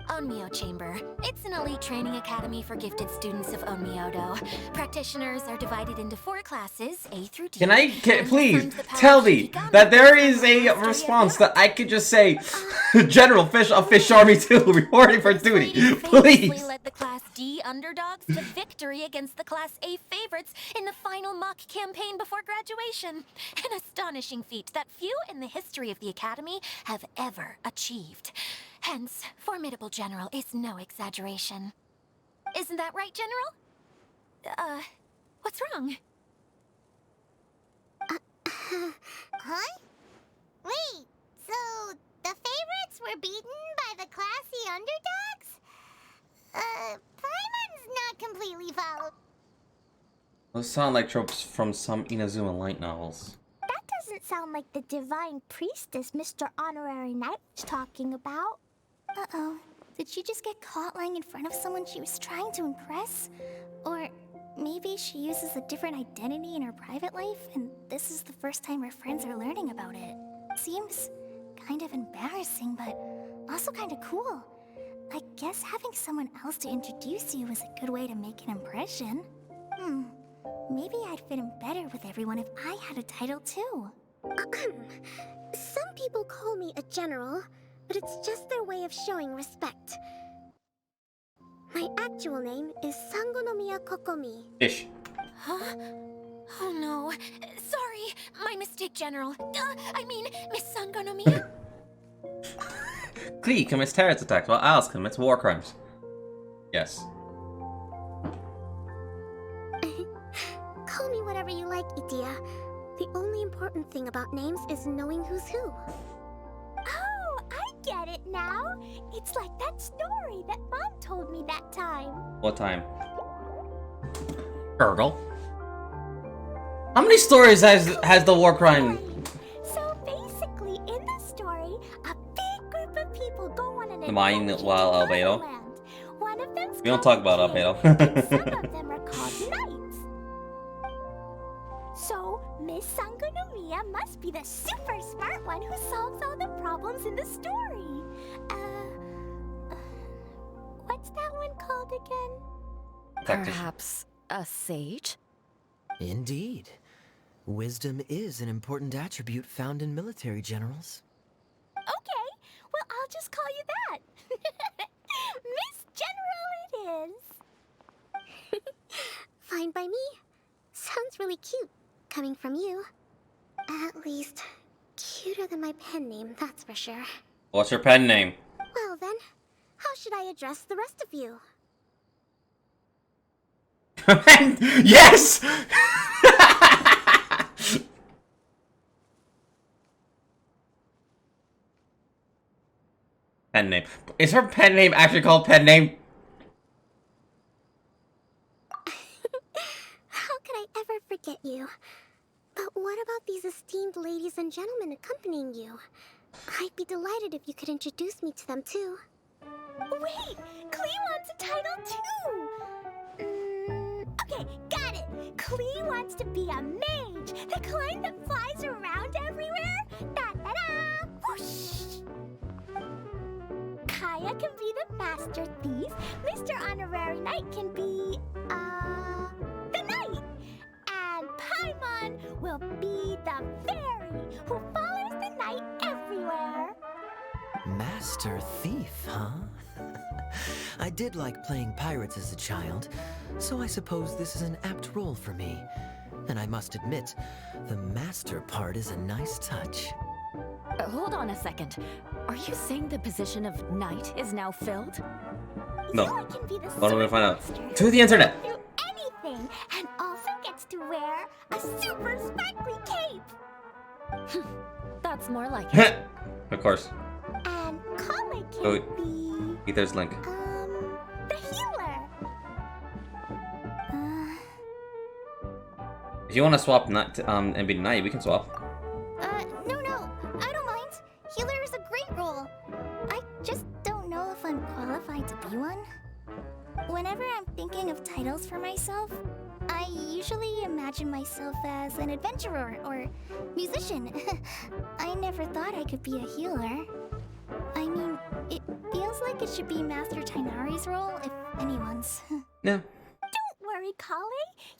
Onmyo Chamber. It's an elite training academy for gifted students of Onmyodo. Practitioners are divided into 4 classes, A through D. Can I and please assigned the power tell to me become that there the is a mastery of response their that I could just say, General Fish of Fish Army 2 reporting for This duty, lady famously please. led the Class D underdogs to victory against the Class A favorites in the final mock campaign before graduation. An astonishing feat that few in the history of the Academy have ever achieved. Hence, formidable general is no exaggeration. Isn't that right, General? What's wrong? Huh? Wait, so the favorites were beaten by the classy underdogs? Paimon's not completely followed. Those sound like tropes from some Inazuma Light novels. That doesn't sound like the divine priestess Mr. Honorary Knight was talking about. Uh-oh. Did she just get caught lying in front of someone she was trying to impress? Or maybe she uses a different identity in her private life, and this is the first time her friends are learning about it. Seems kind of embarrassing, but also kind of cool. I guess having someone else to introduce you is a good way to make an impression. Maybe I'd fit in better with everyone if I had a title too. Some people call me a general, but it's just their way of showing respect. My actual name is Sangonomiya Kokomi. Fish. Huh? Oh no. Sorry, my mistake, General. I mean, Miss Sangonomiya. Klee commits terrorist attacks while Alice commits war crimes. Yes. Call me whatever you like, Idia. The only important thing about names is knowing who's who. Oh, I get it now. It's like that story that Mom told me that time. What time? Gurgle. How many stories has the war crime? So basically, in the story, a big group of people go on an Mine adventure while to Albedo. Land. One of them's We don't called talk about King, Albedo. and some of them are called knights. So, Miss Sangonomiya must be the super smart one who solves all the problems in the story. What's that one called again? Perhaps a sage? Indeed. Wisdom is an important attribute found in military generals. Okay, well, I'll just call you that. Miss General it is. Fine by me. Sounds really cute, coming from you. At least, cuter than my pen name, that's for sure. What's your pen name? Well then, how should I address the rest of you? Yes! Pen name. Is her pen name actually called pen name? How could I ever forget you? But what about these esteemed ladies and gentlemen accompanying you? I'd be delighted if you could introduce me to them too. Wait! Klee wants a title too! Okay, got it! Klee wants to be a mage! The kind that flies around everywhere! Da-da-da! Whoosh! Kaya can be the master thief. Mr. Honorary Knight can be, the knight. And will be the fairy who follows the knight everywhere. Master Thief, huh? I did like playing pirates as a child, so I suppose this is an apt role for me. And I must admit, the master part is a nice touch. Hold on a second. Are you saying the position of knight is now filled? No. So I can be the What am I gonna find out? sword To the internet! master who can do anything, and also gets to wear a super sparkly cape. That's more like it. Of course. And Kale can Oh, be Ether's link. the healer. If you want to swap and be knight, we can swap. No, I don't mind. Healer is a great role. I just don't know if I'm qualified to be one. Whenever I'm thinking of titles for myself, I usually imagine myself as an adventurer or musician. I never thought I could be a healer. I mean, it feels like it should be Master Tainari's role, if anyone's. Yeah. Don't worry, Kale.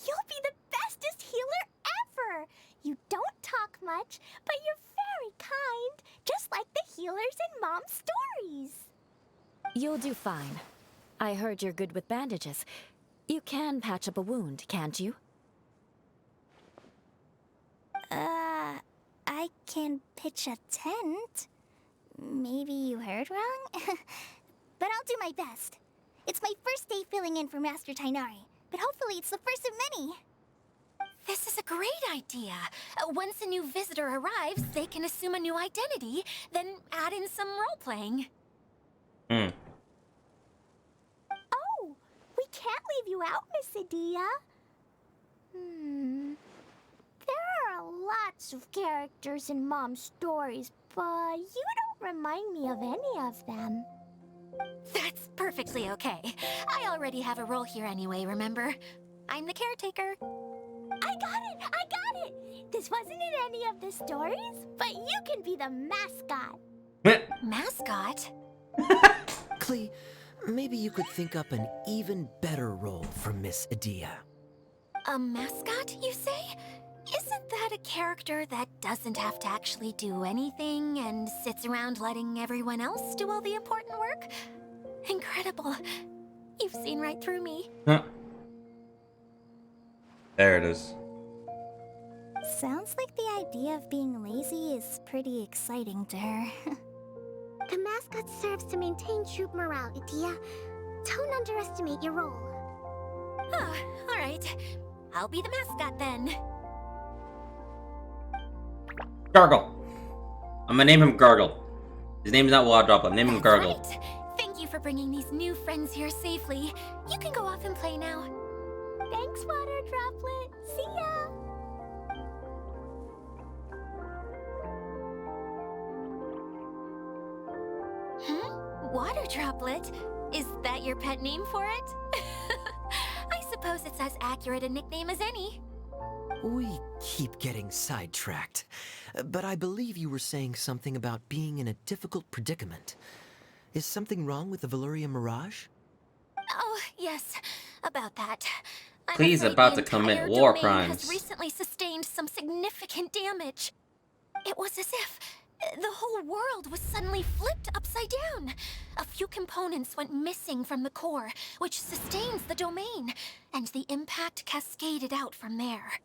You'll be the bestest healer ever. You don't talk much, but you're very kind, just like the healers in Mom's stories. You'll do fine. I heard you're good with bandages. You can patch up a wound, can't you? I can pitch a tent. Maybe you heard wrong? But I'll do my best. It's my first day filling in for Master Tainari, but hopefully it's the first of many. This is a great idea. Once a new visitor arrives, they can assume a new identity, then add in some role-playing. Hmm. Oh, we can't leave you out, Miss Adia. There are lots of characters in Mom's stories, but you don't remind me of any of them. That's perfectly okay. I already have a role here anyway, remember? I'm the caretaker. I got it! This wasn't in any of the stories, but you can be the mascot. Mascot? Klee, maybe you could think up an even better role for Miss Adia. A mascot, you say? Isn't that a character that doesn't have to actually do anything and sits around letting everyone else do all the important work? Incredible. You've seen right through me. Huh. There it is. Sounds like the idea of being lazy is pretty exciting to her. The mascot serves to maintain troop morale, Adia. Don't underestimate your role. Ah, all right. I'll be the mascot then. Gargle. I'm gonna name him Gargle. His name's not Water Droplet. Name him That's Gargle. right. Thank you for bringing these new friends here safely. You can go off and play now. Thanks, Water Droplet. See ya! Water Droplet? Is that your pet name for it? I suppose it's as accurate a nickname as any. We keep getting sidetracked, but I believe you were saying something about being in a difficult predicament. Is something wrong with the Valyria Mirage? Oh, yes, about that. I'm Please afraid about the to commit entire war domain crimes. has recently sustained some significant damage. It was as if the whole world was suddenly flipped upside down. A few components went missing from the core, which sustains the domain, and the impact cascaded out from there.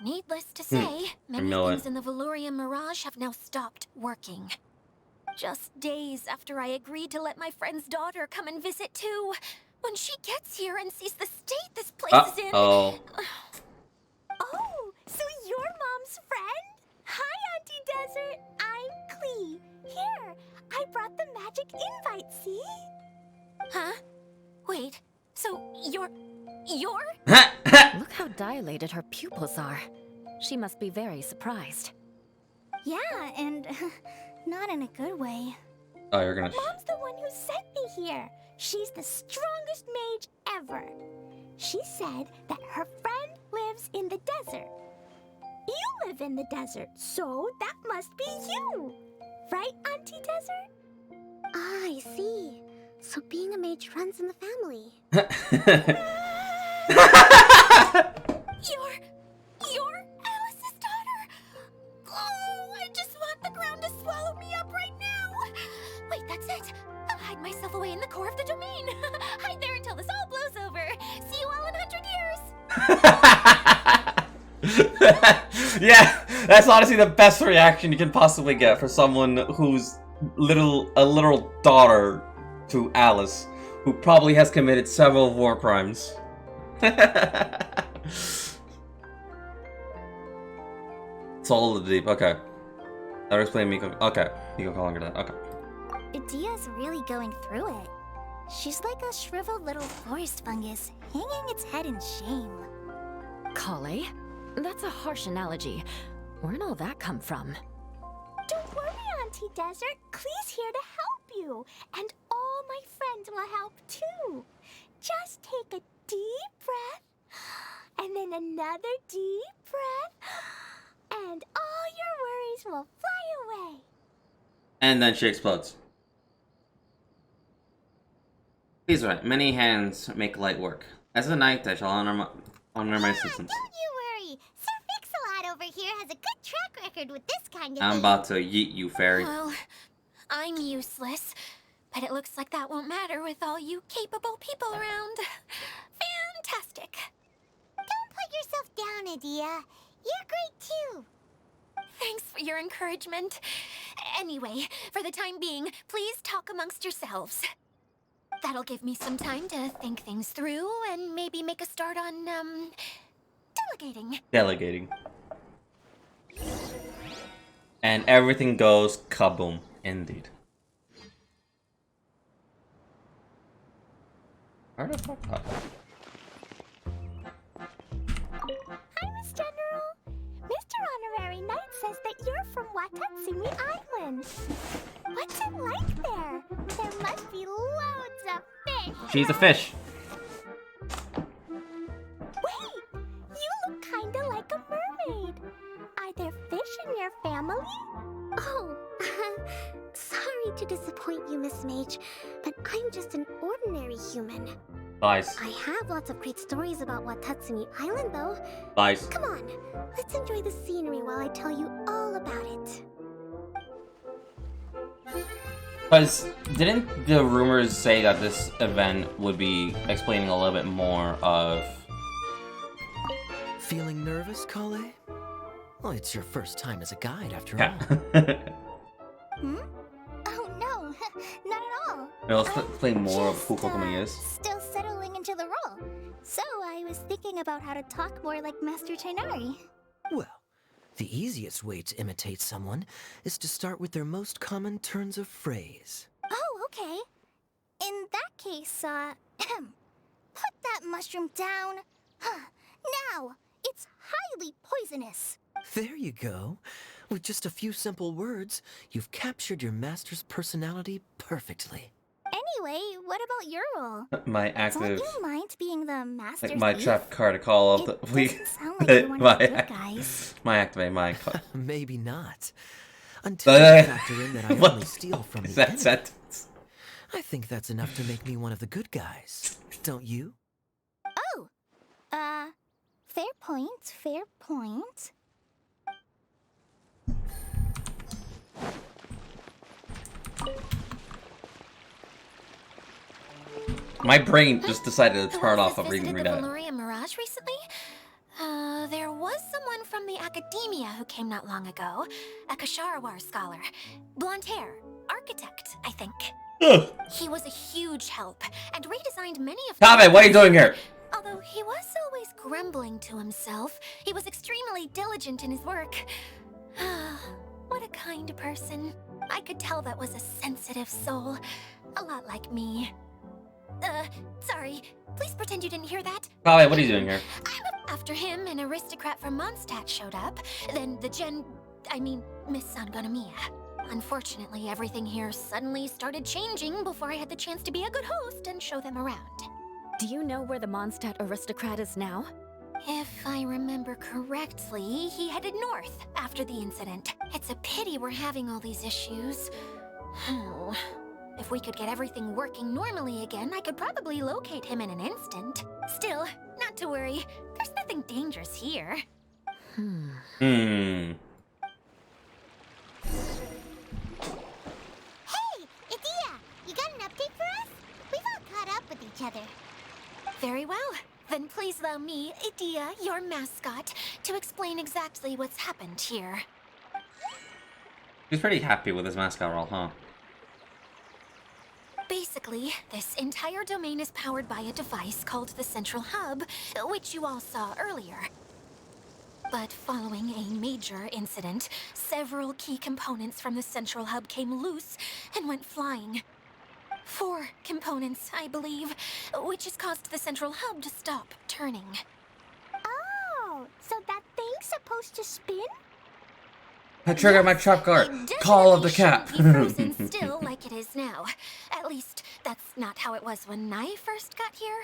Needless to say, many know things it. in the Valyria Mirage have now stopped working. Just days after I agreed to let my friend's daughter come and visit too. When she gets here and sees the state this place is in... Oh. Oh, so you're Mom's friend? Hi, Auntie Desert. I'm Klee. Here, I brought the magic invite, see? Huh? Wait, so you're... Look how dilated her pupils are. She must be very surprised. Yeah, and not in a good way. Oh, you're gonna. Mom's the one who sent me here. She's the strongest mage ever. She said that her friend lives in the desert. You live in the desert, so that must be you. Right, Auntie Desert? Ah, I see. So being a mage runs in the family. You're Alice's Yeah, that's honestly the best reaction you can possibly get for someone who's a literal daughter to Alice, who probably has committed several war crimes. Soul of the Deep, okay. That would explain Miko. Okay, Miko calling her that, okay. Idia's really going through it. She's like a shriveled little forest fungus, hanging its head in shame. Kale? That's a harsh analogy. Where'd all that come from? Don't worry, Auntie Desert. Klee's here to help you. And all my friends will help too. Just take a deep breath, and then another deep breath, and all your worries will fly away. And then she explodes. Please write, many hands make light work. As a knight, I shall honor my assistance. Don't you worry. Sir Fix-a-Lot over here has a good track record with this kind of I'm thing. about to yeet you, fairy. Well, I'm useless, but it looks like that won't matter with all you capable people around. Fantastic. Don't put yourself down, Idia. You're great too. Thanks for your encouragement. Anyway, for the time being, please talk amongst yourselves. That'll give me some time to think things through and maybe make a start on, delegating. Delegating. And everything goes kaboom, indeed. Where the fuck? Oh. Hi, Miss General. Mr. Honorary Knight says that you're from Watatsumi Island. What's it like there? There must be loads of fish. She's a fish. Wait, you look kinda like a mermaid. Are there fish in your family? Oh, sorry to disappoint you, Miss Mage, but I'm just an ordinary human. Lies. I have lots of great stories about Watatsumi Island, though. Lies. Come on, let's enjoy the scenery while I tell you all about it. Because didn't the rumors say that this event would be explaining a little bit more of... Feeling nervous, Kale? Well, it's your first time as a guide, after Yeah. Hmm? Oh, no, not at all. Let's explain more of who Just, Kokomi is. Still settling into the role. So I was thinking about how to talk more like Master Tainari. Well, the easiest way to imitate someone is to start with their most common turns of phrase. Oh, okay. In that case, put that mushroom down. Now, it's highly poisonous. There you go. With just a few simple words, you've captured your master's personality perfectly. Anyway, what about your role? My Don't active... you mind being the master's Like my thief? trap card to call up It the... doesn't sound like you're one of the good guys. My activate my... Maybe not. Until you factor in that I What only steal from is the that enemy. sentence? I think that's enough to make me one of the good guys. Don't you? Oh, fair point, fair point. My brain just decided to Who turn else off has of reading visited the that. Valoria Mirage recently? There was someone from the academia who came not long ago. A Kasharawar scholar. Blonde hair. Architect, I think. Ugh. He was a huge help, and redesigned many of Tabe, what are you doing here? Although he was always grumbling to himself, he was extremely diligent in his work. What a kind person. I could tell that was a sensitive soul. A lot like me. Sorry. Please pretend you didn't hear that. Tabe, what are you doing here? After him, an aristocrat from Mondstadt showed up. Then Miss Sangonomiya. Unfortunately, everything here suddenly started changing before I had the chance to be a good host and show them around. Do you know where the Mondstadt aristocrat is now? If I remember correctly, he headed north after the incident. It's a pity we're having all these issues. If we could get everything working normally again, I could probably locate him in an instant. Still, not to worry. There's nothing dangerous here. Hey, Idia! You got an update for us? We've all caught up with each other. Very well. Then please allow me, Idia, your mascot, to explain exactly what's happened here. He's pretty happy with his mascot role, huh? Basically, this entire domain is powered by a device called the Central Hub, which you all saw earlier. But following a major incident, several key components from the Central Hub came loose and went flying. 4 components, I believe, which has caused the Central Hub to stop turning. Oh, so that thing's supposed to spin? I triggered my trap card. It Call of the cat. definitely shouldn't be frozen still like it is now. At least, that's not how it was when I first got here.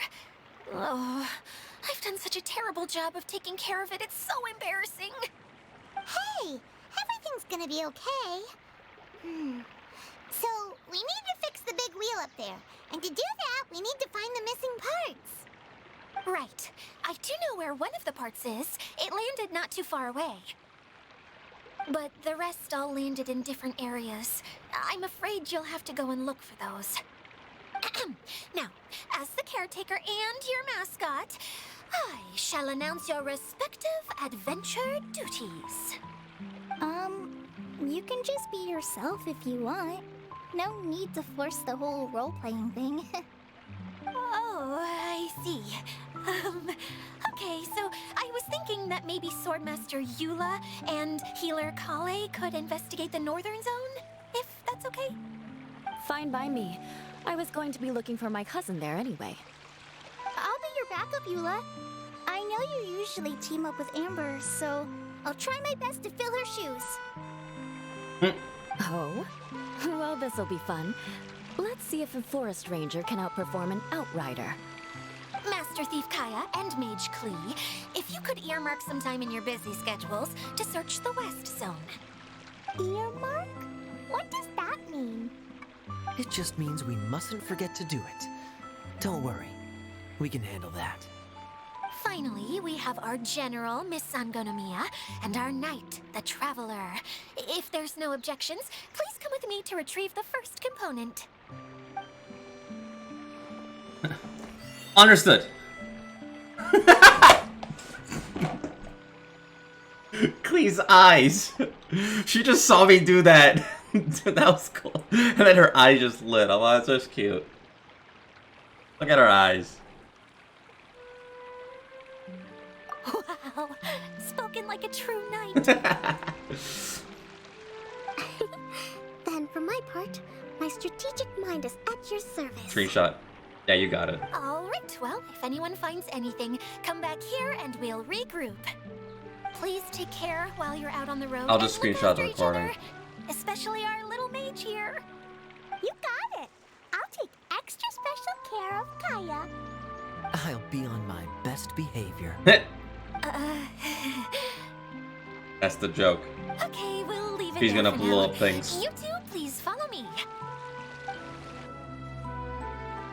Oh, I've done such a terrible job of taking care of it. It's so embarrassing. Hey, everything's gonna be okay. So, we need to fix the big wheel up there. And to do that, we need to find the missing parts. Right. I do know where one of the parts is. It landed not too far away. But the rest all landed in different areas. I'm afraid you'll have to go and look for those. Now, as the caretaker and your mascot, I shall announce your respective adventure duties. You can just be yourself if you want. No need to force the whole role-playing thing. Oh, I see. Okay, so I was thinking that maybe Swordmaster Eula and Healer Kale could investigate the Northern Zone, if that's okay? Fine by me. I was going to be looking for my cousin there anyway. I'll be your backup, Eula. I know you usually team up with Amber, so I'll try my best to fill her shoes. Oh? Well, this'll be fun. Let's see if a forest ranger can outperform an outrider. Master Thief Kaya and Mage Klee, if you could earmark some time in your busy schedules to search the West Zone. Earmark? What does that mean? It just means we mustn't forget to do it. Don't worry. We can handle that. Finally, we have our General, Miss Sangonomiya, and our Knight, the Traveler. If there's no objections, please come with me to retrieve the first component. Understood. Klee's eyes. She just saw me do that. That was cool. And then her eyes just lit. Oh, that's just cute. Look at her eyes. Wow, spoken like a true knight. Then, for my part, my strategic mind is at your service. Screenshot. Yeah, you got it. All right, well, if anyone finds anything, come back here and we'll regroup. Please take care while you're out on the road. I'll just and look screenshot after the each other, recording. especially our little mage here. You got it. I'll take extra special care of Kaya. I'll be on my best behavior. That's the joke. Okay, we'll leave it He's there gonna for blow now. up things. You two, please follow me.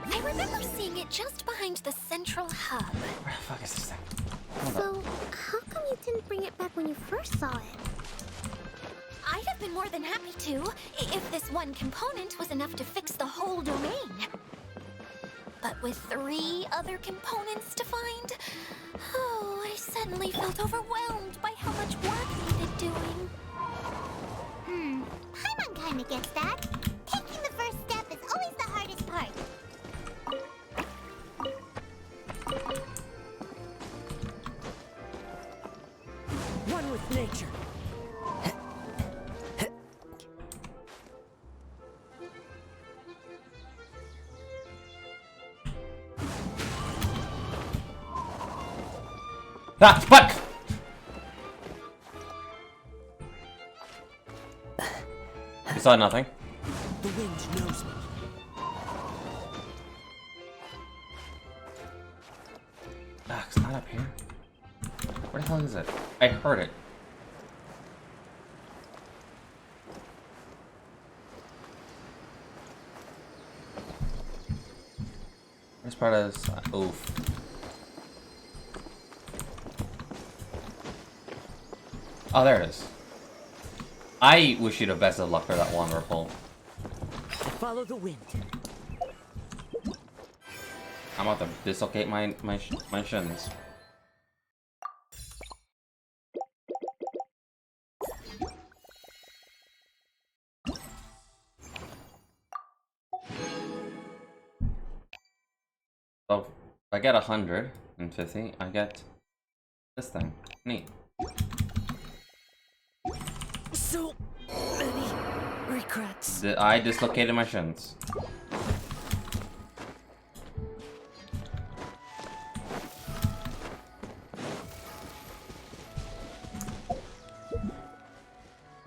I remember seeing it just behind the Central Hub. Where the fuck is this thing? Hold up. So, how come you didn't bring it back when you first saw it? I'd have been more than happy to, if this one component was enough to fix the whole domain. But with 3 other components to find, oh, I suddenly felt overwhelmed by how much work needed doing. Paimon kinda gets that. Taking the first step is always the hardest part. One with nature. Ah, fuck! You saw nothing? The wind knows me. Ah, it's not up here. Where the hell is it? I heard it. This part is... oof. Oh, there it is. I wish you the best of luck for that Wanderer pull. Follow the wind. I'm about to dislocate my shins. So if I get 150, I get this thing. Neat. So many regrets. I dislocated my shins.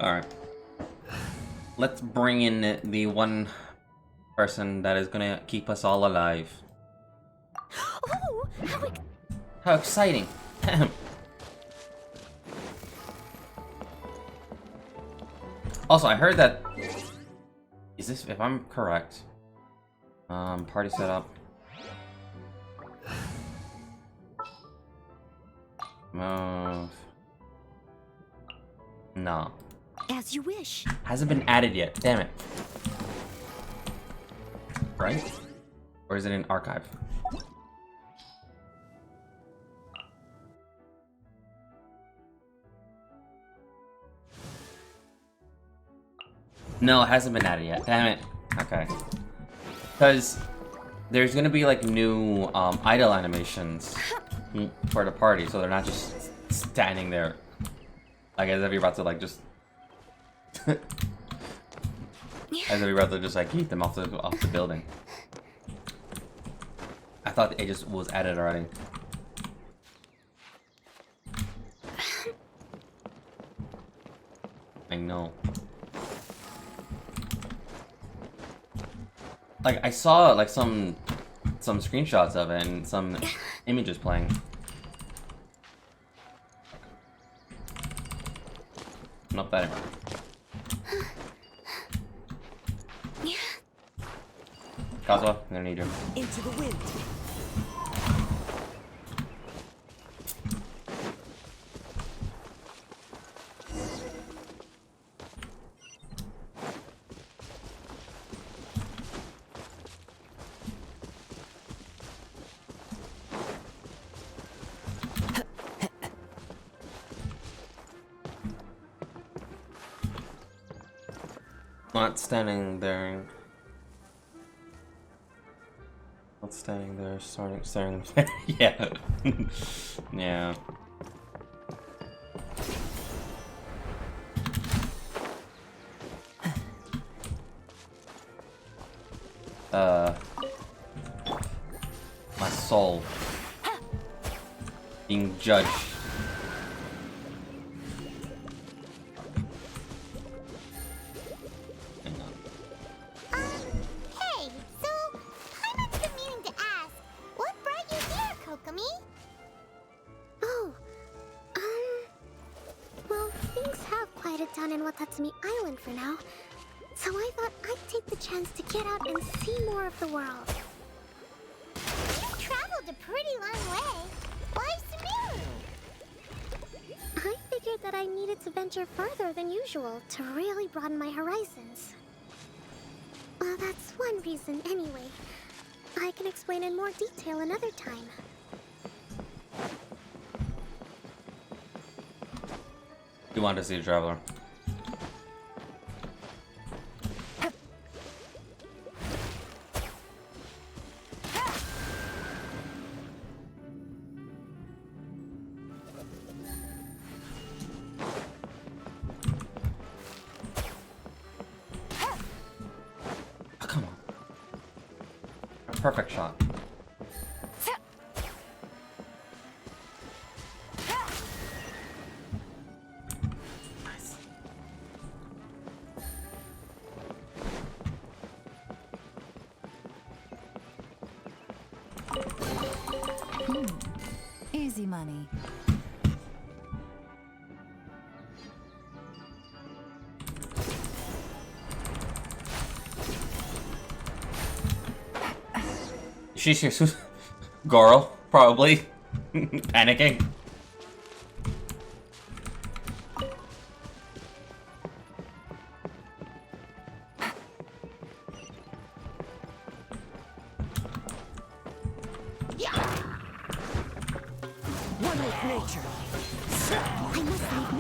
Alright. Let's bring in the one person that is gonna keep us all alive. Oh, How exciting! Also, I heard that... Is this... If I'm correct... party setup... Move... No. as you wish. Hasn't been added yet. Damn it. Right? Or is it in archive? No, it hasn't been added yet. Damn it. Okay. Because there's gonna be like new idle animations for the party, so they're not just standing there like as if you're about to like just as if you're about to just like eat them off the building. I thought it just was added already. I know. Like I saw like some screenshots of it and some images playing. Not that anymore. Kazuha, I'm gonna need you. Into the wind. Not standing there. Not standing there, staring. Yeah. Yeah. My soul being judged. Hey, so I've been meaning to ask, what brought you here, Kokomi? Oh, well, things have quieted down in Watatsumi Island for now, so I thought I'd take the chance to get out and see more of the world. You traveled a pretty long way. Why Sumemr? I figured that I needed to venture further than usual to really broaden my horizons. Well, that's one reason anyway. I can explain in more detail another time. You want to see a traveler? Oh, come on. Perfect shot. Nice. Easy money. She's Goro, probably. Panicking.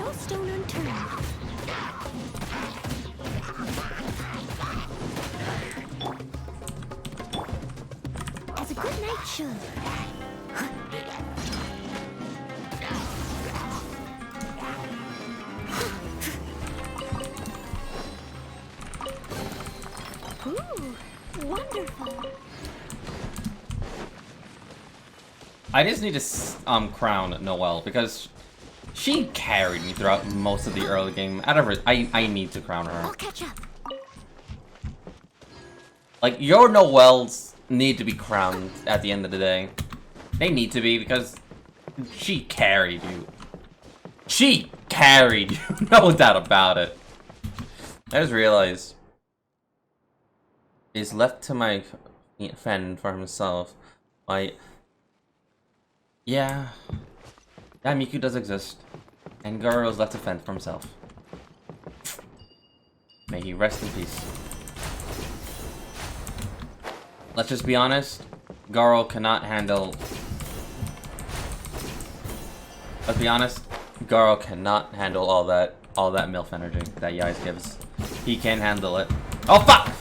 no stone unturned. As a good night should. Ooh, wonderful. I just need to crown Noelle because she carried me throughout most of the early game. I need to crown her. I'll catch up. Like, your Noelles need to be crowned at the end of the day. They need to be because she carried you. She carried you, no doubt about it. I just realized he's left to my fend for himself. Yeah, Miku does exist, and Goro's left to fend for himself. May he rest in peace. Let's just be honest, Goro cannot handle... Let's be honest, Goro cannot handle all that MILF energy that Yais gives. He can't handle it. Oh fuck!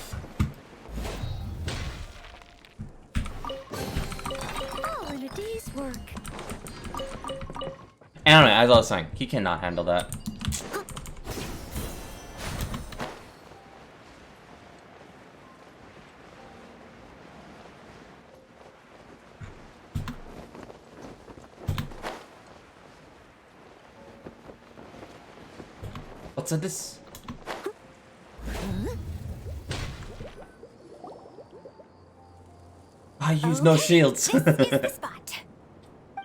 All in a day's work. Anyway, as I was saying, he cannot handle that. What's this? I use no shields. This is the spot.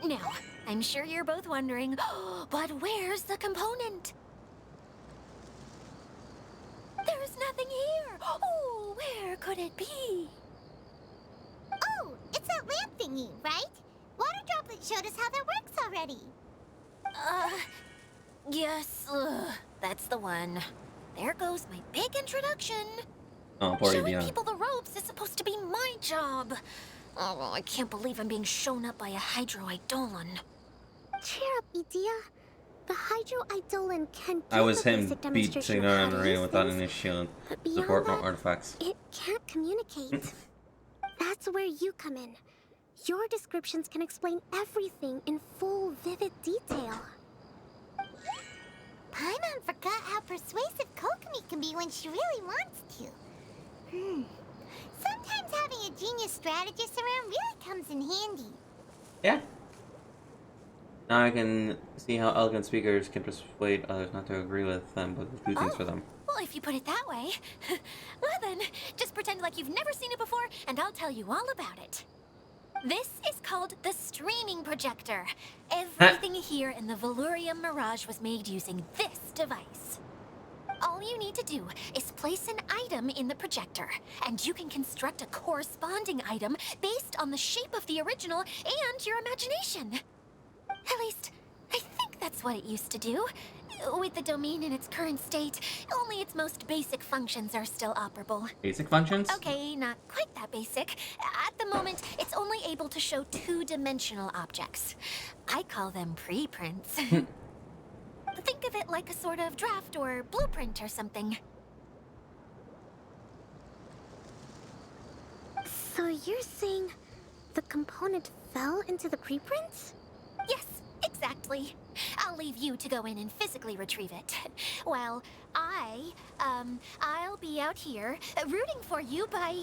Now, I'm sure you're both wondering, but where's the component? There's nothing here. Oh, where could it be? Oh, it's that lamp thingy, right? Water Droplet showed us how that works already. Yes, that's the one. There goes my big introduction. Oh, poor Showing Dion. people the ropes is supposed to be my job. Oh, I can't believe I'm being shown up by a Hydro Eidolon. Cheer up, Edea. The Hydro Eidolon can I was give a him basic beat demonstration of Signar how and to Maria use without things, any shield. but beyond Support no that, artifacts. it can't communicate. That's where you come in. Your descriptions can explain everything in full, vivid detail. Paimon forgot how persuasive Kokomi can be when she really wants to. Sometimes having a genius strategist around really comes in handy. Yeah. Now I can see how elegant speakers can persuade others not to agree with them, but do things for them. Well, if you put it that way. Well then, just pretend like you've never seen it before, and I'll tell you all about it. This is called the streaming projector. Everything here in the Valurium Mirage was made using this device. All you need to do is place an item in the projector, and you can construct a corresponding item based on the shape of the original and your imagination. At least, I think that's what it used to do. With the domain in its current state, only its most basic functions are still operable. Basic functions? Okay, not quite that basic. At the moment, it's only able to show two-dimensional objects. I call them preprints. Think of it like a sort of draft or blueprint or something. So you're saying the component fell into the preprints? Yes, exactly. I'll leave you to go in and physically retrieve it. While I'll be out here rooting for you by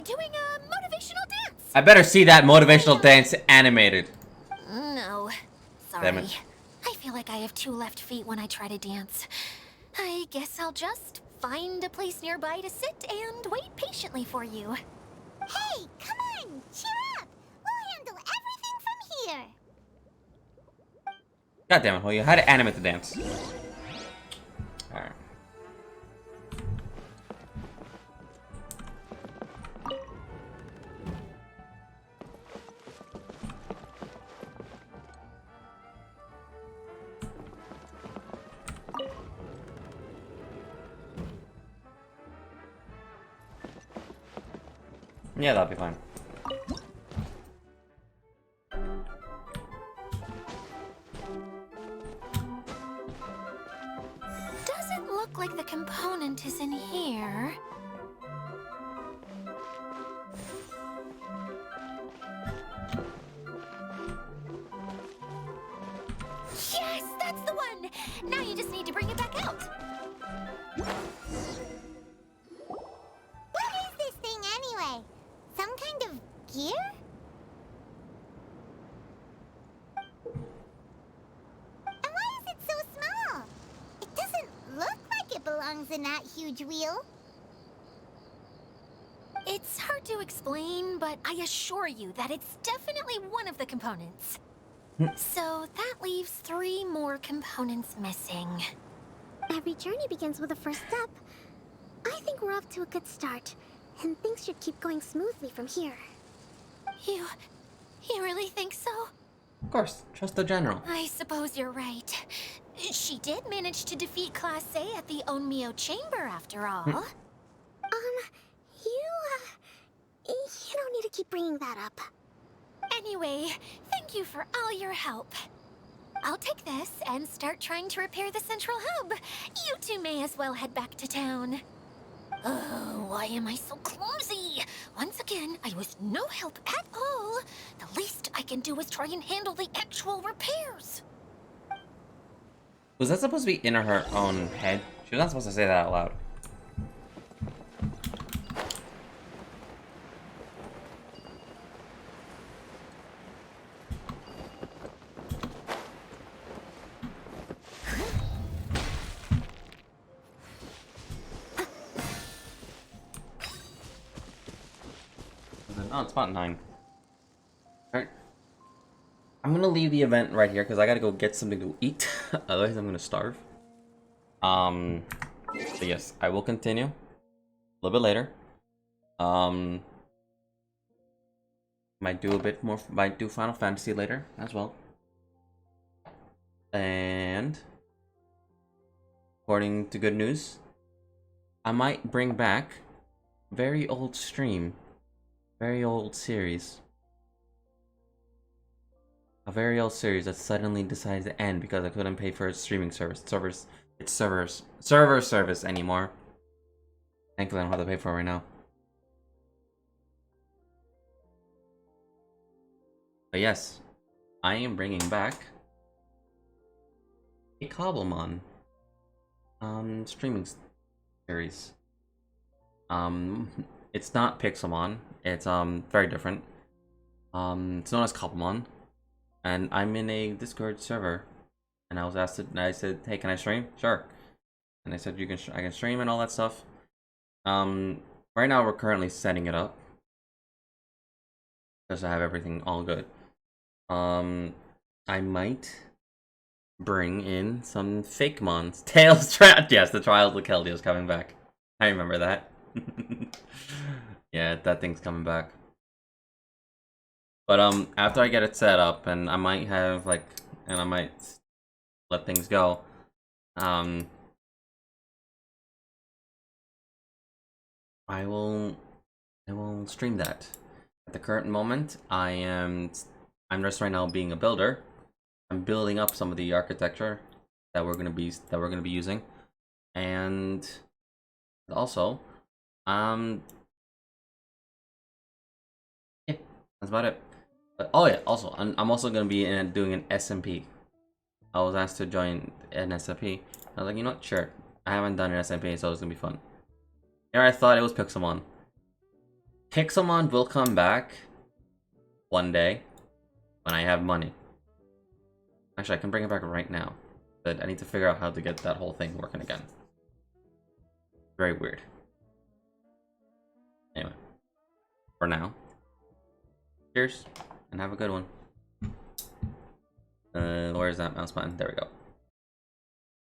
doing a motivational dance. I better see that motivational dance animated. No, sorry. Damn it. I feel like I have two left feet when I try to dance. I guess I'll just find a place nearby to sit and wait patiently for you. Hey, come on! Cheer up! We'll handle everything from here! God damn it, Hoya. How to animate the dance. Alright. Yeah, that'll be fine. like the component is in here. Yes, that's the one! Now you just need to bring it back out. What is this thing anyway? Some kind of gear? And why is it so small? It doesn't look like it belongs in that huge wheel. It's hard to explain, but I assure you that it's definitely one of the components. So that leaves 3 more components missing. Every journey begins with a first step. I think we're off to a good start, and things should keep going smoothly from here. You really think so? Of course, trust the general. I suppose you're right. She did manage to defeat Class A at the Onmyo Chamber after all. You don't need to keep bringing that up. Anyway, thank you for all your help. I'll take this and start trying to repair the central hub. You two may as well head back to town. Oh, why am I so clumsy? Once again, I was no help at all. The least I can do is try and handle the actual repairs. Was that supposed to be in her own head? She was not supposed to say that out loud. Oh, it's spot 9. Alright. I'm gonna leave the event right here because I gotta go get something to eat. Otherwise, I'm gonna starve. But yes, I will continue a little bit later. Might do a bit more. Might do Final Fantasy later as well. And according to good news, I might bring back very old stream. Very old series. A very old series that suddenly decided to end because I couldn't pay for its streaming server service anymore. Thankfully I don't have to pay for it right now. But yes, I am bringing back a Cobblemon streaming series. It's not Pixelmon. It's very different. It's known as Cobblemon, and I'm in a Discord server. And I was asked to, and I said, "Hey, can I stream?" Sure. And they said, "You can, I can stream and all that stuff." Right now we're currently setting it up because I have everything all good. I might bring in some fake mons. Tails trapped. Yes, the Trials of Keldeo is coming back. I remember that. Yeah, that thing's coming back. But after I get it set up, and I might have like, and I might let things go. I will stream that. At the current moment, I'm just right now being a builder. I'm building up some of the architecture that we're gonna be using, and also yeah, that's about it. But oh yeah, also I'm also gonna be doing an SMP. I was asked to join an SMP. I was like, you know what, sure. I haven't done an SMP, so it's gonna be fun. Here I thought it was Pixelmon. Pixelmon will come back one day when I have money. Actually, I can bring it back right now, but I need to figure out how to get that whole thing working again. Very weird. Anyway, for now, cheers and have a good one. Where's that mouse button? There we go.